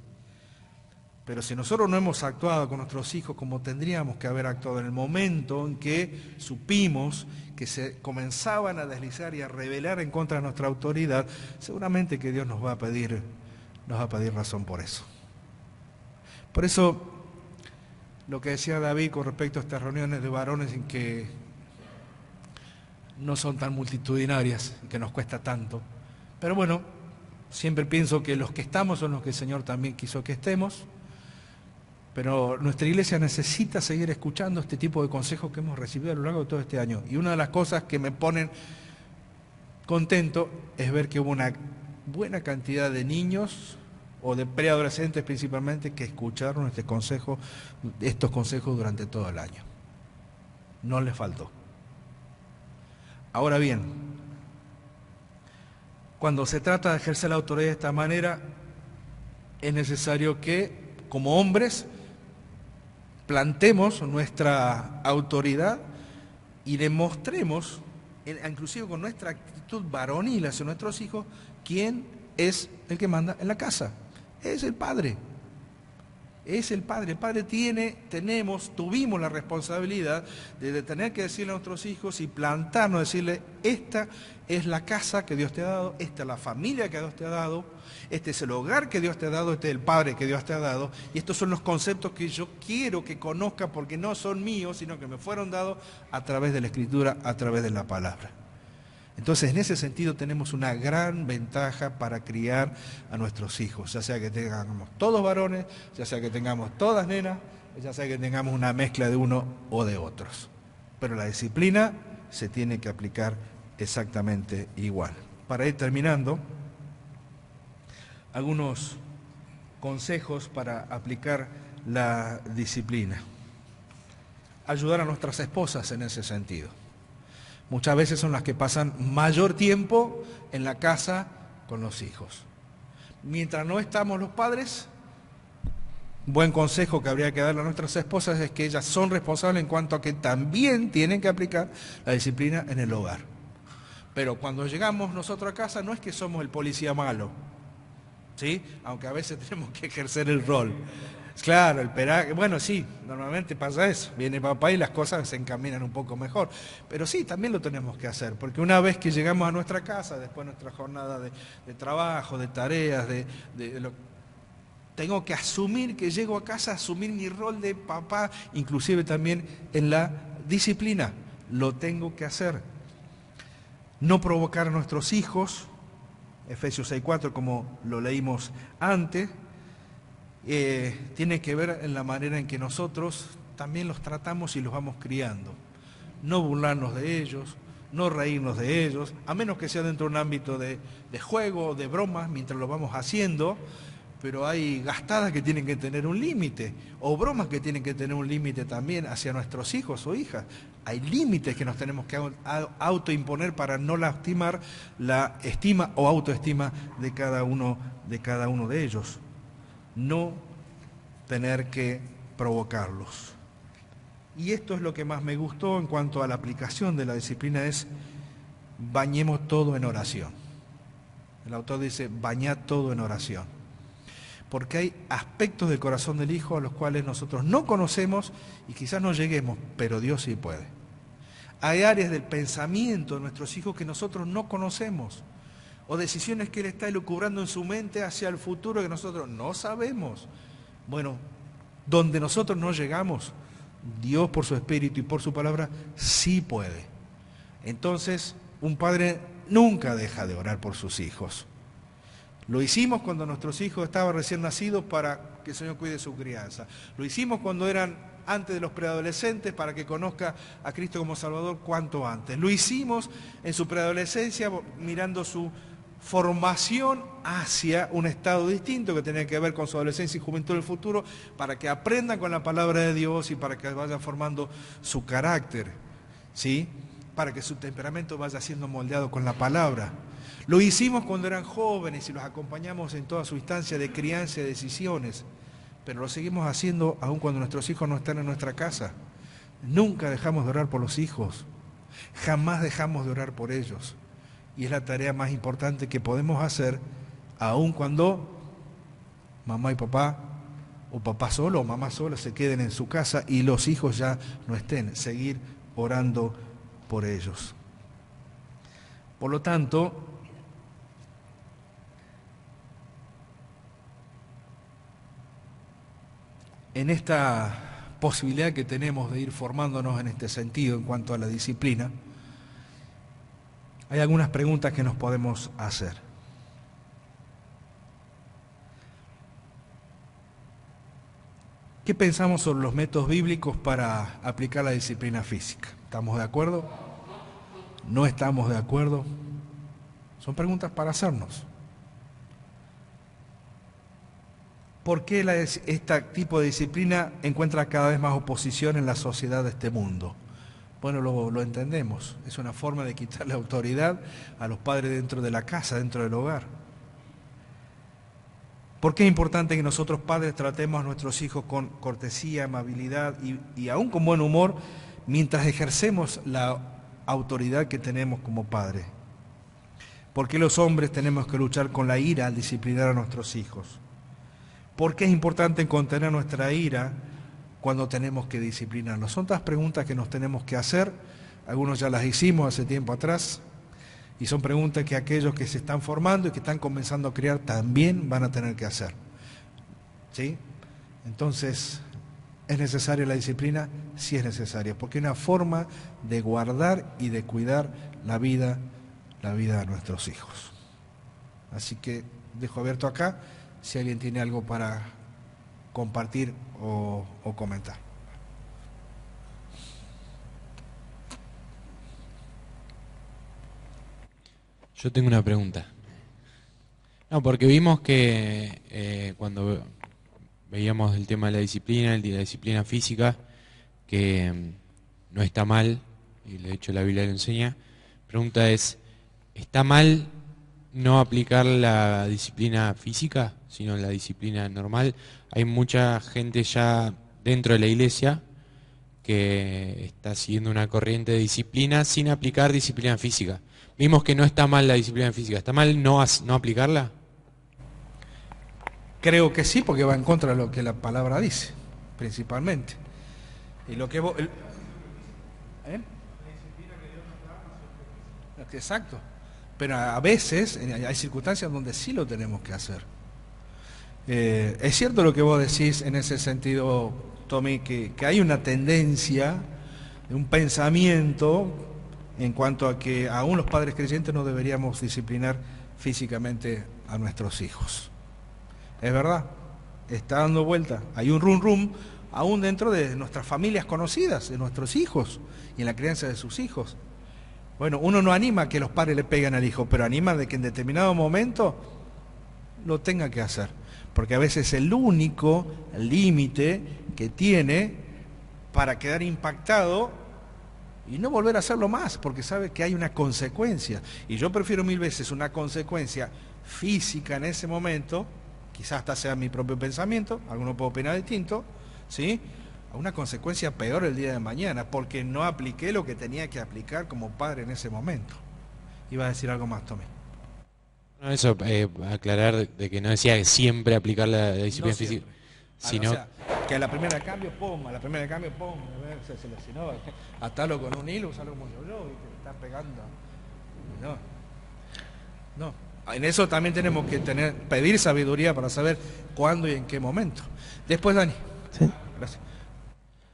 Pero si nosotros no hemos actuado con nuestros hijos como tendríamos que haber actuado en el momento en que supimos que se comenzaban a deslizar y a rebelar en contra de nuestra autoridad, seguramente que Dios nos va a pedir razón por eso. Por eso, lo que decía David con respecto a estas reuniones de varones en que no son tan multitudinarias, que nos cuesta tanto, pero bueno, siempre pienso que los que estamos son los que el Señor también quiso que estemos, pero nuestra iglesia necesita seguir escuchando este tipo de consejos que hemos recibido a lo largo de todo este año. Y una de las cosas que me ponen contento es ver que hubo una buena cantidad de niños o de preadolescentes principalmente que escucharon estos consejos durante todo el año. No les faltó. Ahora bien, cuando se trata de ejercer la autoridad de esta manera, es necesario que, como hombres, plantemos nuestra autoridad y demostremos, inclusive con nuestra actitud varonil hacia nuestros hijos, quién es el que manda en la casa. Es el padre. Es el padre. El padre tuvimos la responsabilidad de tener que decirle a nuestros hijos y plantarnos, decirle, esta es la casa que Dios te ha dado, esta es la familia que Dios te ha dado, este es el hogar que Dios te ha dado, este es el padre que Dios te ha dado, y estos son los conceptos que yo quiero que conozca porque no son míos, sino que me fueron dados a través de la Escritura, a través de la palabra. Entonces, en ese sentido tenemos una gran ventaja para criar a nuestros hijos, ya sea que tengamos todos varones, ya sea que tengamos todas nenas, ya sea que tengamos una mezcla de uno o de otros. Pero la disciplina se tiene que aplicar exactamente igual. Para ir terminando, algunos consejos para aplicar la disciplina. Ayudar a nuestras esposas en ese sentido. Muchas veces son las que pasan mayor tiempo en la casa con los hijos. Mientras no estamos los padres, Un buen consejo que habría que darle a nuestras esposas es que ellas son responsables en cuanto a que también tienen que aplicar la disciplina en el hogar. Pero cuando llegamos nosotros a casa no es que somos el policía malo, ¿sí? Aunque a veces tenemos que ejercer el rol. Claro, el peraje, bueno, sí, normalmente pasa eso. Viene papá y las cosas se encaminan un poco mejor. Pero sí, también lo tenemos que hacer, porque una vez que llegamos a nuestra casa, después de nuestra jornada de trabajo, de tareas, tengo que asumir que llego a casa, asumir mi rol de papá, inclusive también en la disciplina. Lo tengo que hacer. No provocar a nuestros hijos, Efesios 6:4, como lo leímos antes, tiene que ver en la manera en que nosotros también los tratamos y los vamos criando. No burlarnos de ellos, no reírnos de ellos, a menos que sea dentro de un ámbito de juego, de bromas, mientras lo vamos haciendo, pero hay gastadas que tienen que tener un límite, o bromas que tienen que tener un límite también hacia nuestros hijos o hijas. Hay límites que nos tenemos que autoimponer para no lastimar la estima o autoestima de cada uno de ellos. No tener que provocarlos. Y esto es lo que más me gustó en cuanto a la aplicación de la disciplina, es bañemos todo en oración. El autor dice, bañad todo en oración. Porque hay aspectos del corazón del hijo a los cuales nosotros no conocemos y quizás no lleguemos, pero Dios sí puede. Hay áreas del pensamiento de nuestros hijos que nosotros no conocemos, o decisiones que Él está elucubrando en su mente hacia el futuro que nosotros no sabemos. Bueno, donde nosotros no llegamos, Dios por su Espíritu y por su palabra sí puede. Entonces, un padre nunca deja de orar por sus hijos. Lo hicimos cuando nuestros hijos estaban recién nacidos para que el Señor cuide su crianza. Lo hicimos cuando eran antes de los preadolescentes para que conozca a Cristo como Salvador cuanto antes. Lo hicimos en su preadolescencia mirando su formación hacia un estado distinto que tenía que ver con su adolescencia y juventud del futuro, para que aprendan con la palabra de Dios y para que vayan formando su carácter, ¿sí? Para que su temperamento vaya siendo moldeado con la palabra. Lo hicimos cuando eran jóvenes y los acompañamos en toda su instancia de crianza y decisiones, pero lo seguimos haciendo aun cuando nuestros hijos no están en nuestra casa. Nunca dejamos de orar por los hijos, jamás dejamos de orar por ellos. Y es la tarea más importante que podemos hacer, aun cuando mamá y papá, o papá solo o mamá sola, se queden en su casa y los hijos ya no estén. Seguir orando por ellos. Por lo tanto, en esta posibilidad que tenemos de ir formándonos en este sentido en cuanto a la disciplina, hay algunas preguntas que nos podemos hacer. ¿Qué pensamos sobre los métodos bíblicos para aplicar la disciplina física? ¿Estamos de acuerdo? ¿No estamos de acuerdo? Son preguntas para hacernos. ¿Por qué este tipo de disciplina encuentra cada vez más oposición en la sociedad de este mundo? Bueno, lo entendemos. Es una forma de quitarle autoridad a los padres dentro de la casa, dentro del hogar. ¿Por qué es importante que nosotros padres tratemos a nuestros hijos con cortesía, amabilidad y aún con buen humor mientras ejercemos la autoridad que tenemos como padres? ¿Por qué los hombres tenemos que luchar con la ira al disciplinar a nuestros hijos? ¿Por qué es importante contener nuestra ira cuando tenemos que disciplinarnos? Son todas preguntas que nos tenemos que hacer. Algunos ya las hicimos hace tiempo atrás. Y son preguntas que aquellos que se están formando y que están comenzando a criar también van a tener que hacer. ¿Sí? Entonces, ¿es necesaria la disciplina? Sí es necesaria, porque es una forma de guardar y de cuidar la vida de nuestros hijos. Así que dejo abierto acá si alguien tiene algo para compartir o comentar. Yo tengo una pregunta. No, porque vimos que cuando veíamos el tema de la disciplina física, que no está mal, y de hecho la Biblia lo enseña. Pregunta es, ¿está mal no aplicar la disciplina física, sino la disciplina normal. Hay mucha gente ya dentro de la iglesia que está siguiendo una corriente de disciplina sin aplicar disciplina física. Vimos que no está mal la disciplina física. ¿Está mal no aplicarla? Creo que sí, porque va en contra de lo que la palabra dice, principalmente. Y lo que vos... ¿Eh? Exacto. Pero a veces hay circunstancias donde sí lo tenemos que hacer. Es cierto lo que vos decís en ese sentido, Tommy, que hay una tendencia, un pensamiento en cuanto a que aún los padres creyentes no deberíamos disciplinar físicamente a nuestros hijos. Es verdad, está dando vuelta. Hay un rum aún dentro de nuestras familias conocidas, de nuestros hijos y en la crianza de sus hijos. Bueno, uno no anima a que los padres le peguen al hijo, pero anima de que en determinado momento lo tenga que hacer. Porque a veces el único límite que tiene para quedar impactado y no volver a hacerlo más, porque sabe que hay una consecuencia. Y yo prefiero 1000 veces una consecuencia física en ese momento, quizás hasta sea mi propio pensamiento, alguno puede opinar distinto, ¿sí?, a una consecuencia peor el día de mañana, porque no apliqué lo que tenía que aplicar como padre en ese momento. Iba a decir algo más, Tommy. No, eso, aclarar de que no decía siempre aplicar la disciplina No física, siempre. sino... O sea, que a la primera de cambio, pum, a la primera de cambio, pum, se lesionó, atarlo con un hilo, usarlo como yo, y te está pegando. No. En eso también tenemos que pedir sabiduría para saber cuándo y en qué momento. Después, Dani. Sí. Gracias.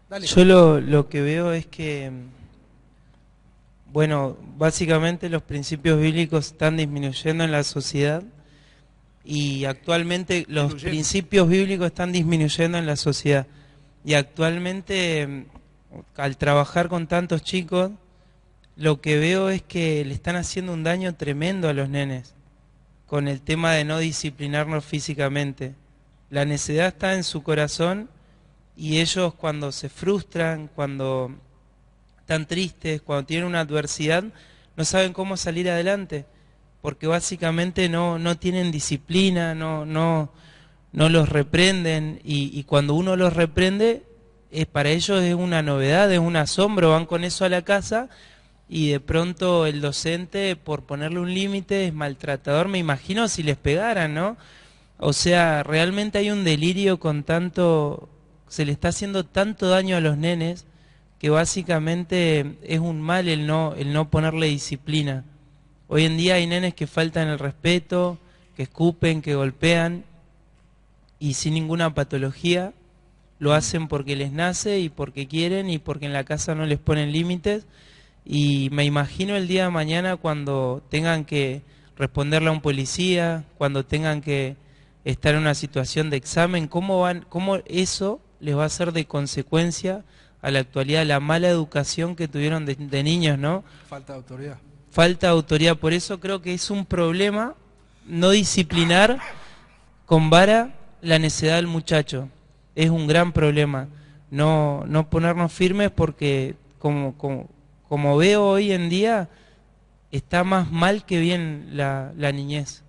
Dale. Yo lo que veo es que, bueno, básicamente los principios bíblicos están disminuyendo en la sociedad y actualmente los principios bíblicos están disminuyendo en la sociedad. Y actualmente, al trabajar con tantos chicos, lo que veo es que le están haciendo un daño tremendo a los nenes con el tema de no disciplinarlos físicamente. La necedad está en su corazón y ellos cuando se frustran, cuando están tristes, cuando tienen una adversidad, no saben cómo salir adelante, porque básicamente no tienen disciplina, no los reprenden y cuando uno los reprende, para ellos es una novedad, es un asombro, van con eso a la casa y de pronto el docente, por ponerle un límite, es maltratador. Me imagino si les pegaran, ¿no? O sea, realmente hay un delirio con tanto, se le está haciendo tanto daño a los nenes que básicamente es un mal el no ponerle disciplina. Hoy en día hay nenes que faltan el respeto, que escupen, que golpean y sin ninguna patología, lo hacen porque les nace y porque quieren y porque en la casa no les ponen límites. Y me imagino el día de mañana cuando tengan que responderle a un policía, cuando tengan que estar en una situación de examen, cómo eso les va a ser de consecuencia a la actualidad, la mala educación que tuvieron de niños, ¿no? Falta de autoridad. Falta de autoridad, por eso creo que es un problema no disciplinar con vara la necedad del muchacho. Es un gran problema no ponernos firmes porque como veo hoy en día, está más mal que bien la niñez.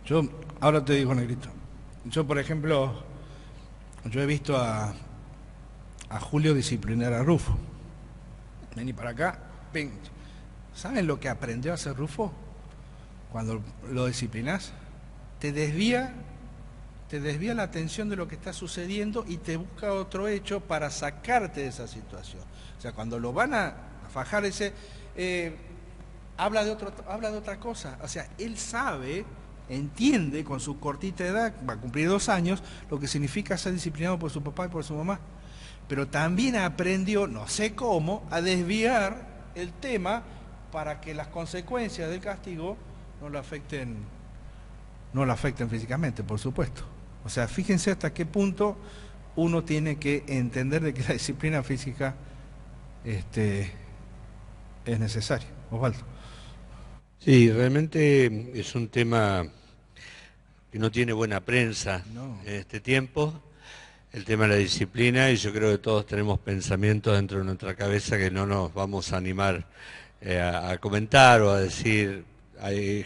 Yo, ahora te digo, Negrito, yo por ejemplo, yo he visto a Julio disciplinar a Rufo. Vení para acá, ven. ¿Saben lo que aprendió a hacer Rufo? Cuando lo disciplinas, te desvía la atención de lo que está sucediendo y te busca otro hecho para sacarte de esa situación. O sea, cuando lo van a fajar, habla de otra cosa. O sea, él sabe, entiende con su cortita edad, va a cumplir 2 años, lo que significa ser disciplinado por su papá y por su mamá. Pero también aprendió, no sé cómo, a desviar el tema para que las consecuencias del castigo no lo afecten físicamente, por supuesto. O sea, fíjense hasta qué punto uno tiene que entender de que la disciplina física es necesaria. Osvaldo. Sí, realmente es un tema que no tiene buena prensa en este tiempo, el tema de la disciplina, y yo creo que todos tenemos pensamientos dentro de nuestra cabeza que no nos vamos a animar a comentar o a decir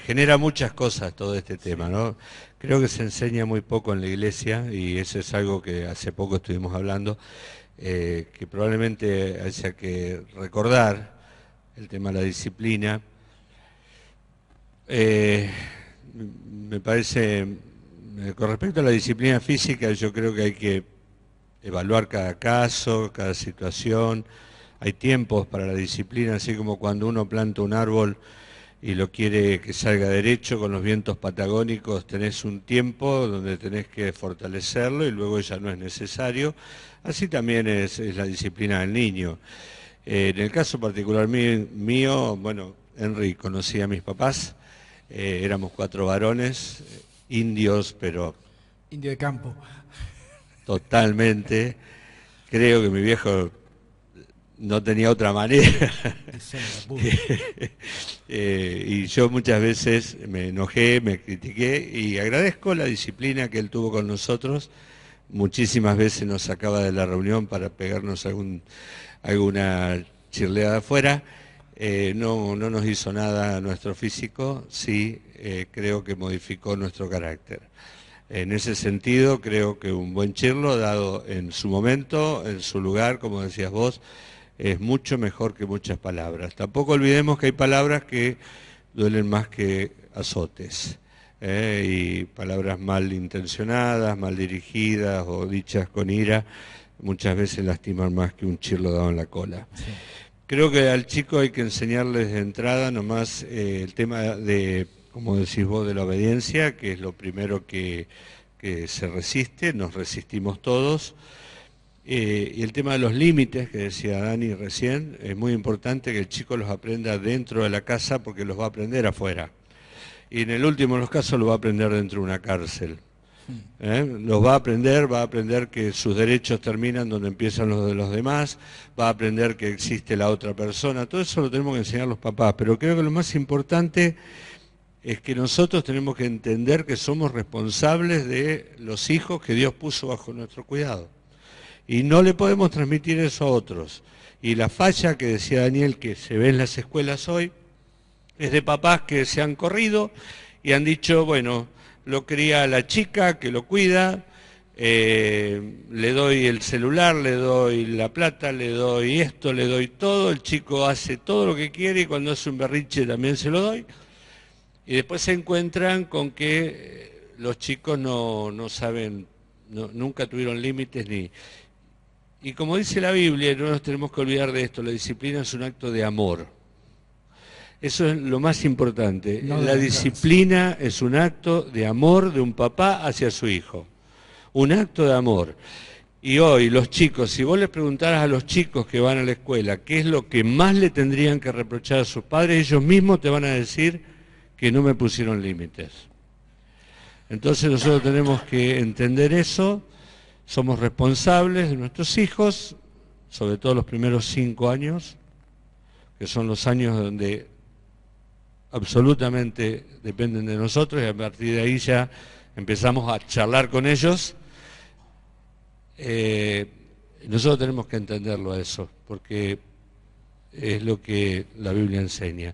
genera muchas cosas todo este tema, ¿no? Creo que se enseña muy poco en la iglesia y eso es algo que hace poco estuvimos hablando, que probablemente haya que recordar el tema de la disciplina. Me parece, con respecto a la disciplina física, yo creo que hay que evaluar cada caso, cada situación. Hay tiempos para la disciplina, así como cuando uno planta un árbol y lo quiere que salga derecho con los vientos patagónicos, tenés un tiempo donde tenés que fortalecerlo y luego ya no es necesario. Así también es la disciplina del niño. En el caso particular mío, bueno, Henry conocía a mis papás, éramos 4 varones, indios, pero... Indio de campo. Totalmente. Creo que mi viejo no tenía otra manera. Y yo muchas veces me enojé, me critiqué y agradezco la disciplina que él tuvo con nosotros. Muchísimas veces nos sacaba de la reunión para pegarnos alguna chirleada afuera. No nos hizo nada a nuestro físico, sí, creo que modificó nuestro carácter. En ese sentido, creo que un buen chirlo, dado en su momento, en su lugar, como decías vos, es mucho mejor que muchas palabras. Tampoco olvidemos que hay palabras que duelen más que azotes, y palabras mal intencionadas, mal dirigidas o dichas con ira, muchas veces lastiman más que un chirlo dado en la cola. Sí. Creo que al chico hay que enseñarles de entrada nomás el tema de, como decís vos, de la obediencia, que es lo primero que se resiste, nos resistimos todos. Y el tema de los límites, que decía Dani recién, es muy importante que el chico los aprenda dentro de la casa porque los va a aprender afuera. Y en el último de los casos los va a aprender dentro de una cárcel. Los va a aprender que sus derechos terminan donde empiezan los de los demás, va a aprender que existe la otra persona. Todo eso lo tenemos que enseñar los papás, pero creo que lo más importante es que nosotros tenemos que entender que somos responsables de los hijos que Dios puso bajo nuestro cuidado. Y no le podemos transmitir eso a otros. Y la falla que decía Daniel, que se ve en las escuelas hoy, es de papás que se han corrido y han dicho, bueno, lo cría la chica que lo cuida, le doy el celular, le doy la plata, le doy esto, le doy todo, el chico hace todo lo que quiere y cuando hace un berrinche también se lo doy. Y después se encuentran con que los chicos no saben, nunca tuvieron límites ni... Y como dice la Biblia, no nos tenemos que olvidar de esto, la disciplina es un acto de amor. Eso es lo más importante. La disciplina es un acto de amor de un papá hacia su hijo. Un acto de amor. Y hoy los chicos, si vos les preguntaras a los chicos que van a la escuela qué es lo que más le tendrían que reprochar a sus padres, ellos mismos te van a decir que no me pusieron límites. Entonces nosotros tenemos que entender eso. Somos responsables de nuestros hijos, sobre todo los primeros 5 años, que son los años donde absolutamente dependen de nosotros y a partir de ahí ya empezamos a charlar con ellos. Nosotros tenemos que entenderlo a eso, porque es lo que la Biblia enseña.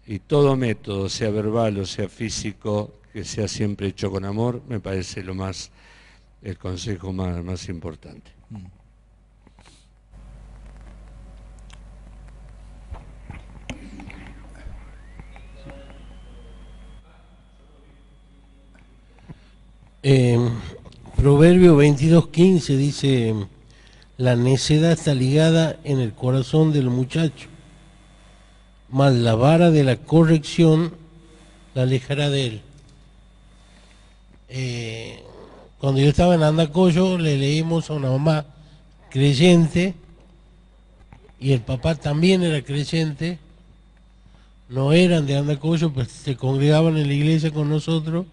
Y todo método, sea verbal o sea físico, que sea siempre hecho con amor, me parece el consejo más importante. Proverbio 22:15 dice: la necedad está ligada en el corazón del muchacho, mas la vara de la corrección la alejará de él. Cuando yo estaba en Andacollo le leímos a una mamá creyente y el papá también era creyente, no eran de Andacollo, pues se congregaban en la iglesia con nosotros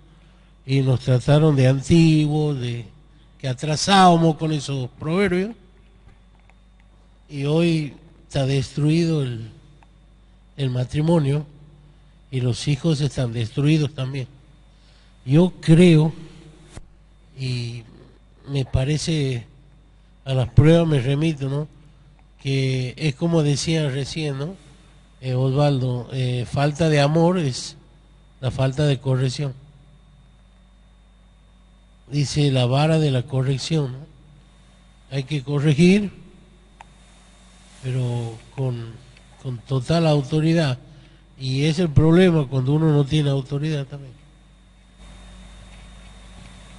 y nos trataron de antiguos, de que atrasábamos con esos proverbios, y hoy está destruido el matrimonio y los hijos están destruidos también. Yo creo, y me parece, a las pruebas me remito, ¿no?, que es como decían recién, ¿no?, Osvaldo, falta de amor es la falta de corrección. Dice la vara de la corrección, ¿no? Hay que corregir, pero con total autoridad. Y es el problema cuando uno no tiene autoridad también.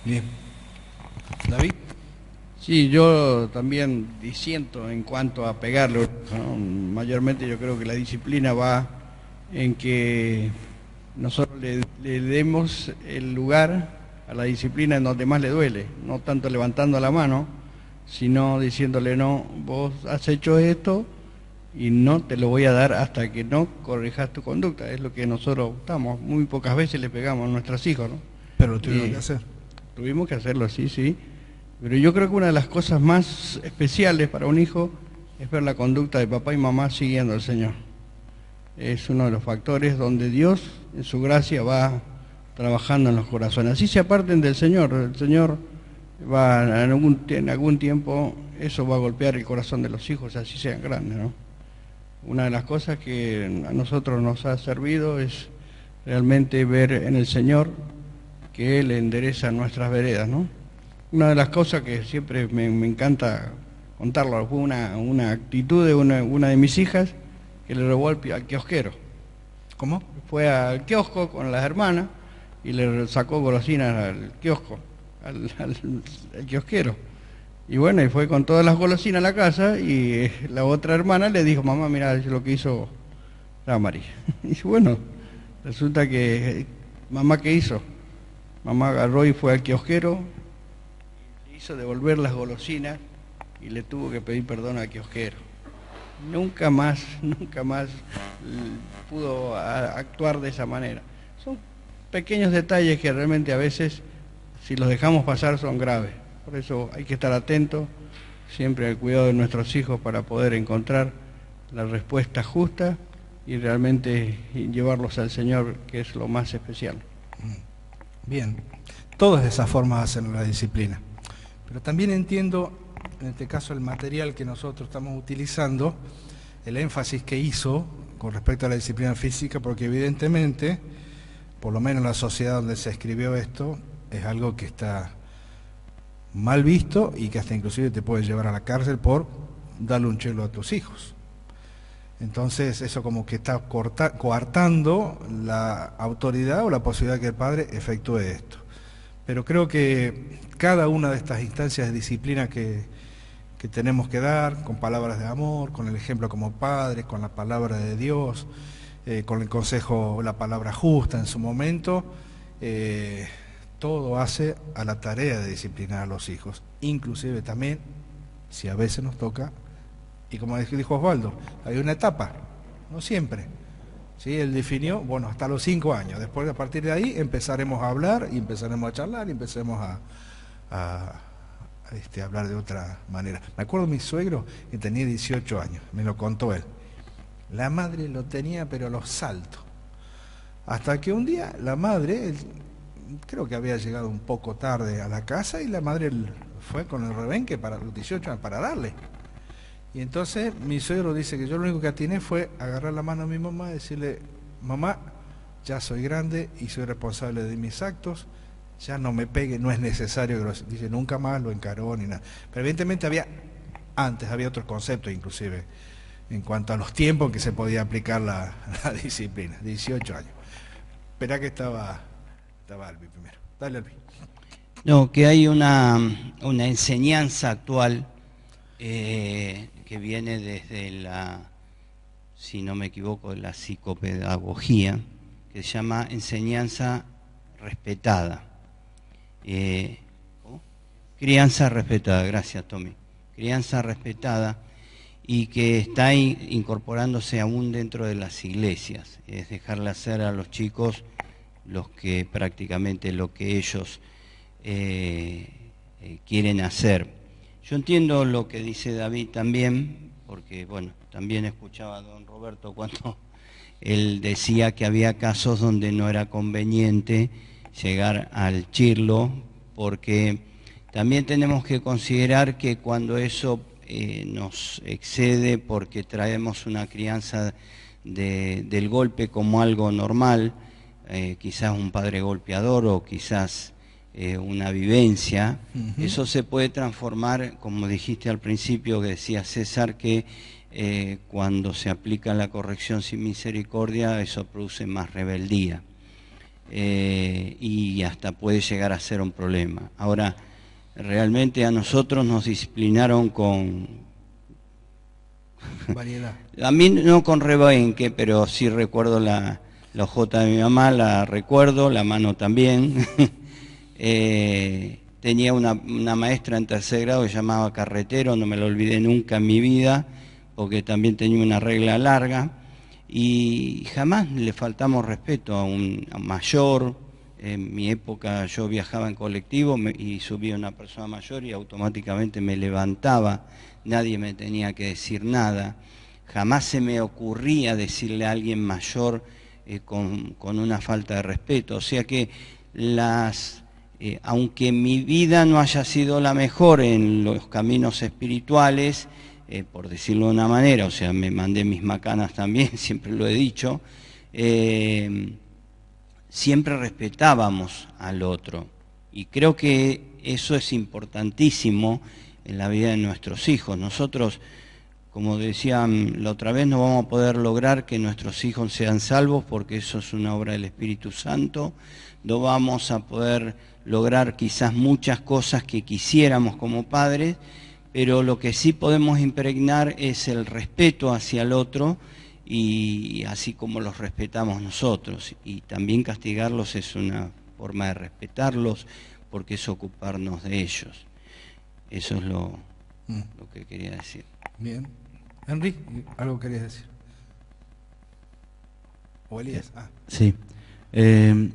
Bien. David. Sí, yo también disiento en cuanto a pegarle, ¿no? Mayormente yo creo que la disciplina va en que nosotros le demos el lugar a la disciplina en donde más le duele, no tanto levantando la mano, sino diciéndole: no, vos has hecho esto y no te lo voy a dar hasta que no corrijas tu conducta. Es lo que nosotros optamos. Muy pocas veces le pegamos a nuestros hijos, ¿no? Pero lo tuvimos que hacer. Tuvimos que hacerlo, sí, sí. Pero yo creo que una de las cosas más especiales para un hijo es ver la conducta de papá y mamá siguiendo al Señor. Es uno de los factores donde Dios, en su gracia, va trabajando en los corazones. Así se aparten del Señor. El Señor va en algún tiempo, eso va a golpear el corazón de los hijos, así sean grandes, ¿no? Una de las cosas que a nosotros nos ha servido es realmente ver en el Señor que Él endereza nuestras veredas, ¿no? Una de las cosas que siempre me encanta contarlo fue una actitud de una de mis hijas que le robó al kiosquero. ¿Cómo? Fue al kiosco con las hermanas y le sacó golosinas al kiosco, al kiosquero. Y bueno, y fue con todas las golosinas a la casa y la otra hermana le dijo: mamá, mira lo que hizo la María. Y bueno, resulta que, mamá, ¿qué hizo? Mamá agarró y fue al kiosquero, hizo devolver las golosinas y le tuvo que pedir perdón al kiosquero. Nunca más pudo actuar de esa manera. Son pequeños detalles que realmente a veces, si los dejamos pasar, son graves. Por eso hay que estar atentos siempre al cuidado de nuestros hijos para poder encontrar la respuesta justa y realmente llevarlos al Señor, que es lo más especial. Bien, todas esas formas hacen la disciplina. Pero también entiendo, en este caso, el material que nosotros estamos utilizando, el énfasis que hizo con respecto a la disciplina física, porque evidentemente, por lo menos en la sociedad donde se escribió esto, es algo que está mal visto y que hasta inclusive te puede llevar a la cárcel por darle un chelo a tus hijos. Entonces eso como que está coartando la autoridad o la posibilidad que el padre efectúe esto. Pero creo que cada una de estas instancias de disciplina que tenemos que dar, con palabras de amor, con el ejemplo como padre, con la palabra de Dios, con el consejo, la palabra justa en su momento, todo hace a la tarea de disciplinar a los hijos, inclusive también, si a veces nos toca, y como dijo Osvaldo, hay una etapa, no siempre. ¿Sí? Él definió, bueno, hasta los 5 años, después a partir de ahí empezaremos a hablar, y empezaremos a charlar, y empecemos a hablar de otra manera. Me acuerdo de mi suegro, que tenía 18 años, me lo contó él. La madre lo tenía, pero a los saltos. Hasta que un día la madre, creo que había llegado un poco tarde a la casa, y la madre fue con el rebenque para los 18 años para darle. Y entonces mi suegro dice que yo lo único que atiné fue agarrar la mano a mi mamá y decirle: mamá, ya soy grande y soy responsable de mis actos, ya no me pegue, no es necesario que lo... Dice, nunca más lo encaró ni nada. Pero evidentemente antes había otros conceptos inclusive, en cuanto a los tiempos en que se podía aplicar la disciplina. 18 años. Esperá que estaba Albi primero. Dale, Albi. No, que hay una enseñanza actual que viene desde si no me equivoco, la psicopedagogía, que se llama enseñanza respetada. Crianza respetada, gracias Tommy. Crianza respetada, y que está incorporándose aún dentro de las iglesias. Es dejarle hacer a los chicos prácticamente lo que ellos quieren hacer. Yo entiendo lo que dice David también, porque bueno, también escuchaba a don Roberto cuando él decía que había casos donde no era conveniente llegar al chirlo, porque también tenemos que considerar que cuando eso nos excede, porque traemos una crianza del golpe como algo normal, quizás un padre golpeador o quizás una vivencia, eso se puede transformar, como dijiste al principio, que decía César, que cuando se aplica la corrección sin misericordia, eso produce más rebeldía. Y hasta puede llegar a ser un problema. Ahora, realmente a nosotros nos disciplinaron con variedad. A mí no con rebenque, pero sí recuerdo la ojota de mi mamá, la recuerdo, la mano también. Tenía una maestra en tercer grado que se llamaba Carretero, no me lo olvidé nunca en mi vida, porque también tenía una regla larga. Y jamás le faltamos respeto a un mayor. En mi época yo viajaba en colectivo y subía una persona mayor y automáticamente me levantaba, nadie me tenía que decir nada. Jamás se me ocurría decirle a alguien mayor con una falta de respeto. O sea que aunque mi vida no haya sido la mejor en los caminos espirituales, por decirlo de una manera, o sea, me mandé mis macanas también, siempre lo he dicho, siempre respetábamos al otro. Y creo que eso es importantísimo en la vida de nuestros hijos. Nosotros, como decían la otra vez, no vamos a poder lograr que nuestros hijos sean salvos porque eso es una obra del Espíritu Santo. No vamos a poder lograr quizás muchas cosas que quisiéramos como padres, pero lo que sí podemos impregnar es el respeto hacia el otro, y así como los respetamos nosotros. Y también castigarlos es una forma de respetarlos, porque es ocuparnos de ellos. Eso es lo que quería decir. Bien. Henry, ¿algo querías decir? ¿O Elías? Sí.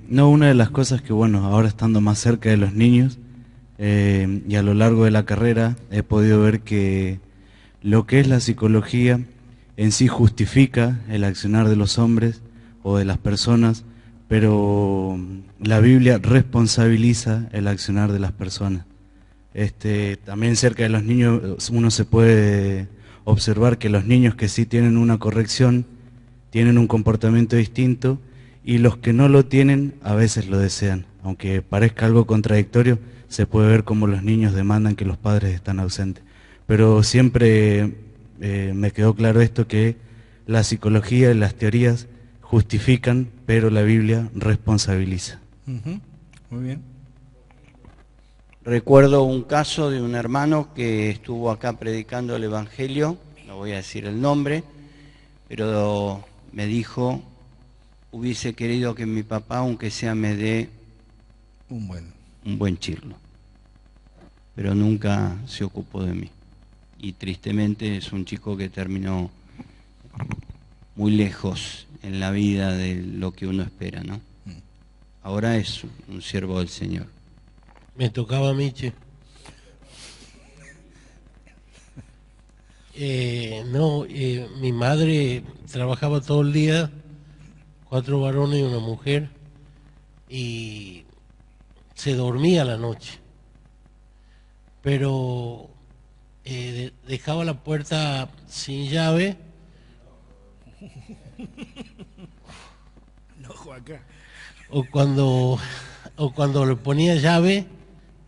No, una de las cosas que, bueno, ahora estando más cerca de los niños y a lo largo de la carrera he podido ver que lo que es la psicología en sí justifica el accionar de los hombres o de las personas, pero la Biblia responsabiliza el accionar de las personas. También cerca de los niños uno se puede observar que los niños que sí tienen una corrección tienen un comportamiento distinto, y los que no lo tienen a veces lo desean. Aunque parezca algo contradictorio, se puede ver cómo los niños demandan que los padres están ausentes. Pero siempre me quedó claro esto, que la psicología y las teorías justifican, pero la Biblia responsabiliza. Muy bien. Recuerdo un caso de un hermano que estuvo acá predicando el Evangelio, no voy a decir el nombre, pero me dijo: hubiese querido que mi papá, aunque sea, me dé un buen chirlo, pero nunca se ocupó de mí. Y tristemente es un chico que terminó muy lejos en la vida de lo que uno espera, ¿no? Ahora es un siervo del Señor. Me tocaba a mí, che. Mi madre trabajaba todo el día, 4 varones y una mujer, y se dormía a la noche, pero dejaba la puerta sin llave. No, Joaquín. O cuando le ponía llave,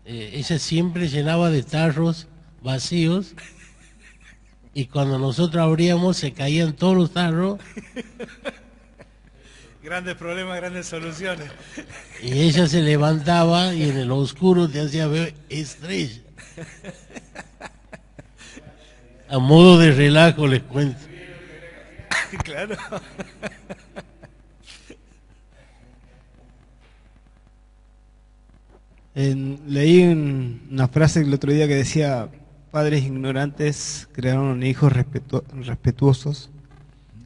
ella siempre llenaba de tarros vacíos, y cuando nosotros abríamos se caían todos los tarros. Grandes problemas, grandes soluciones. Y ella se levantaba y en el oscuro te hacía ver estrella. A modo de relajo les cuento. Claro. Leí una frase el otro día que decía: padres ignorantes crearon hijos respetuosos,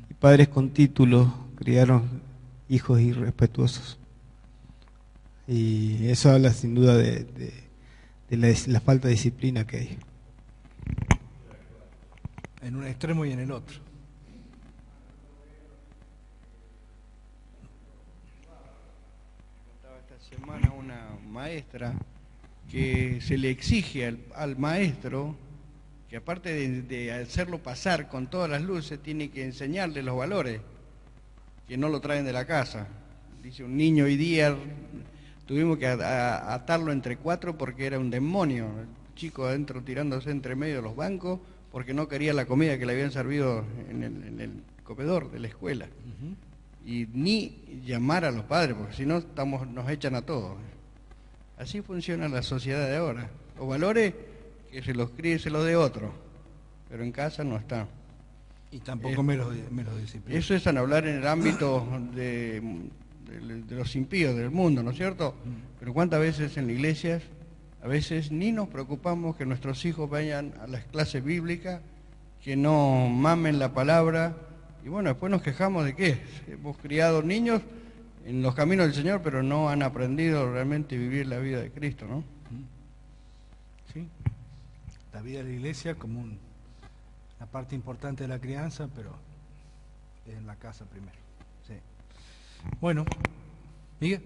y padres con títulos criaron hijos irrespetuosos. Y eso habla sin duda de la falta de disciplina que hay. En un extremo y en el otro. Contaba esta semana una maestra que se le exige al maestro que, aparte de hacerlo pasar con todas las luces, tiene que enseñarle los valores. que no lo traen de la casa. Dice, un niño hoy día tuvimos que atarlo entre 4 porque era un demonio. El chico adentro tirándose entre medio de los bancos porque no quería la comida que le habían servido en el comedor de la escuela. Y ni llamar a los padres, porque si no nos echan a todos. Así funciona la sociedad de ahora. Los valores que se los críe, se los dé otro, pero en casa no está. Y tampoco me los disciplina. Eso es en hablar en el ámbito de los impíos del mundo, ¿no es cierto? Pero cuántas veces en las iglesias, a veces ni nos preocupamos que nuestros hijos vayan a las clases bíblicas, que no mamen la palabra, y bueno, después nos quejamos de qué. Hemos criado niños en los caminos del Señor, pero no han aprendido realmente a vivir la vida de Cristo, ¿no? Sí, la vida de la iglesia como una parte importante de la crianza, pero en la casa primero. Sí. Bueno, Miguel.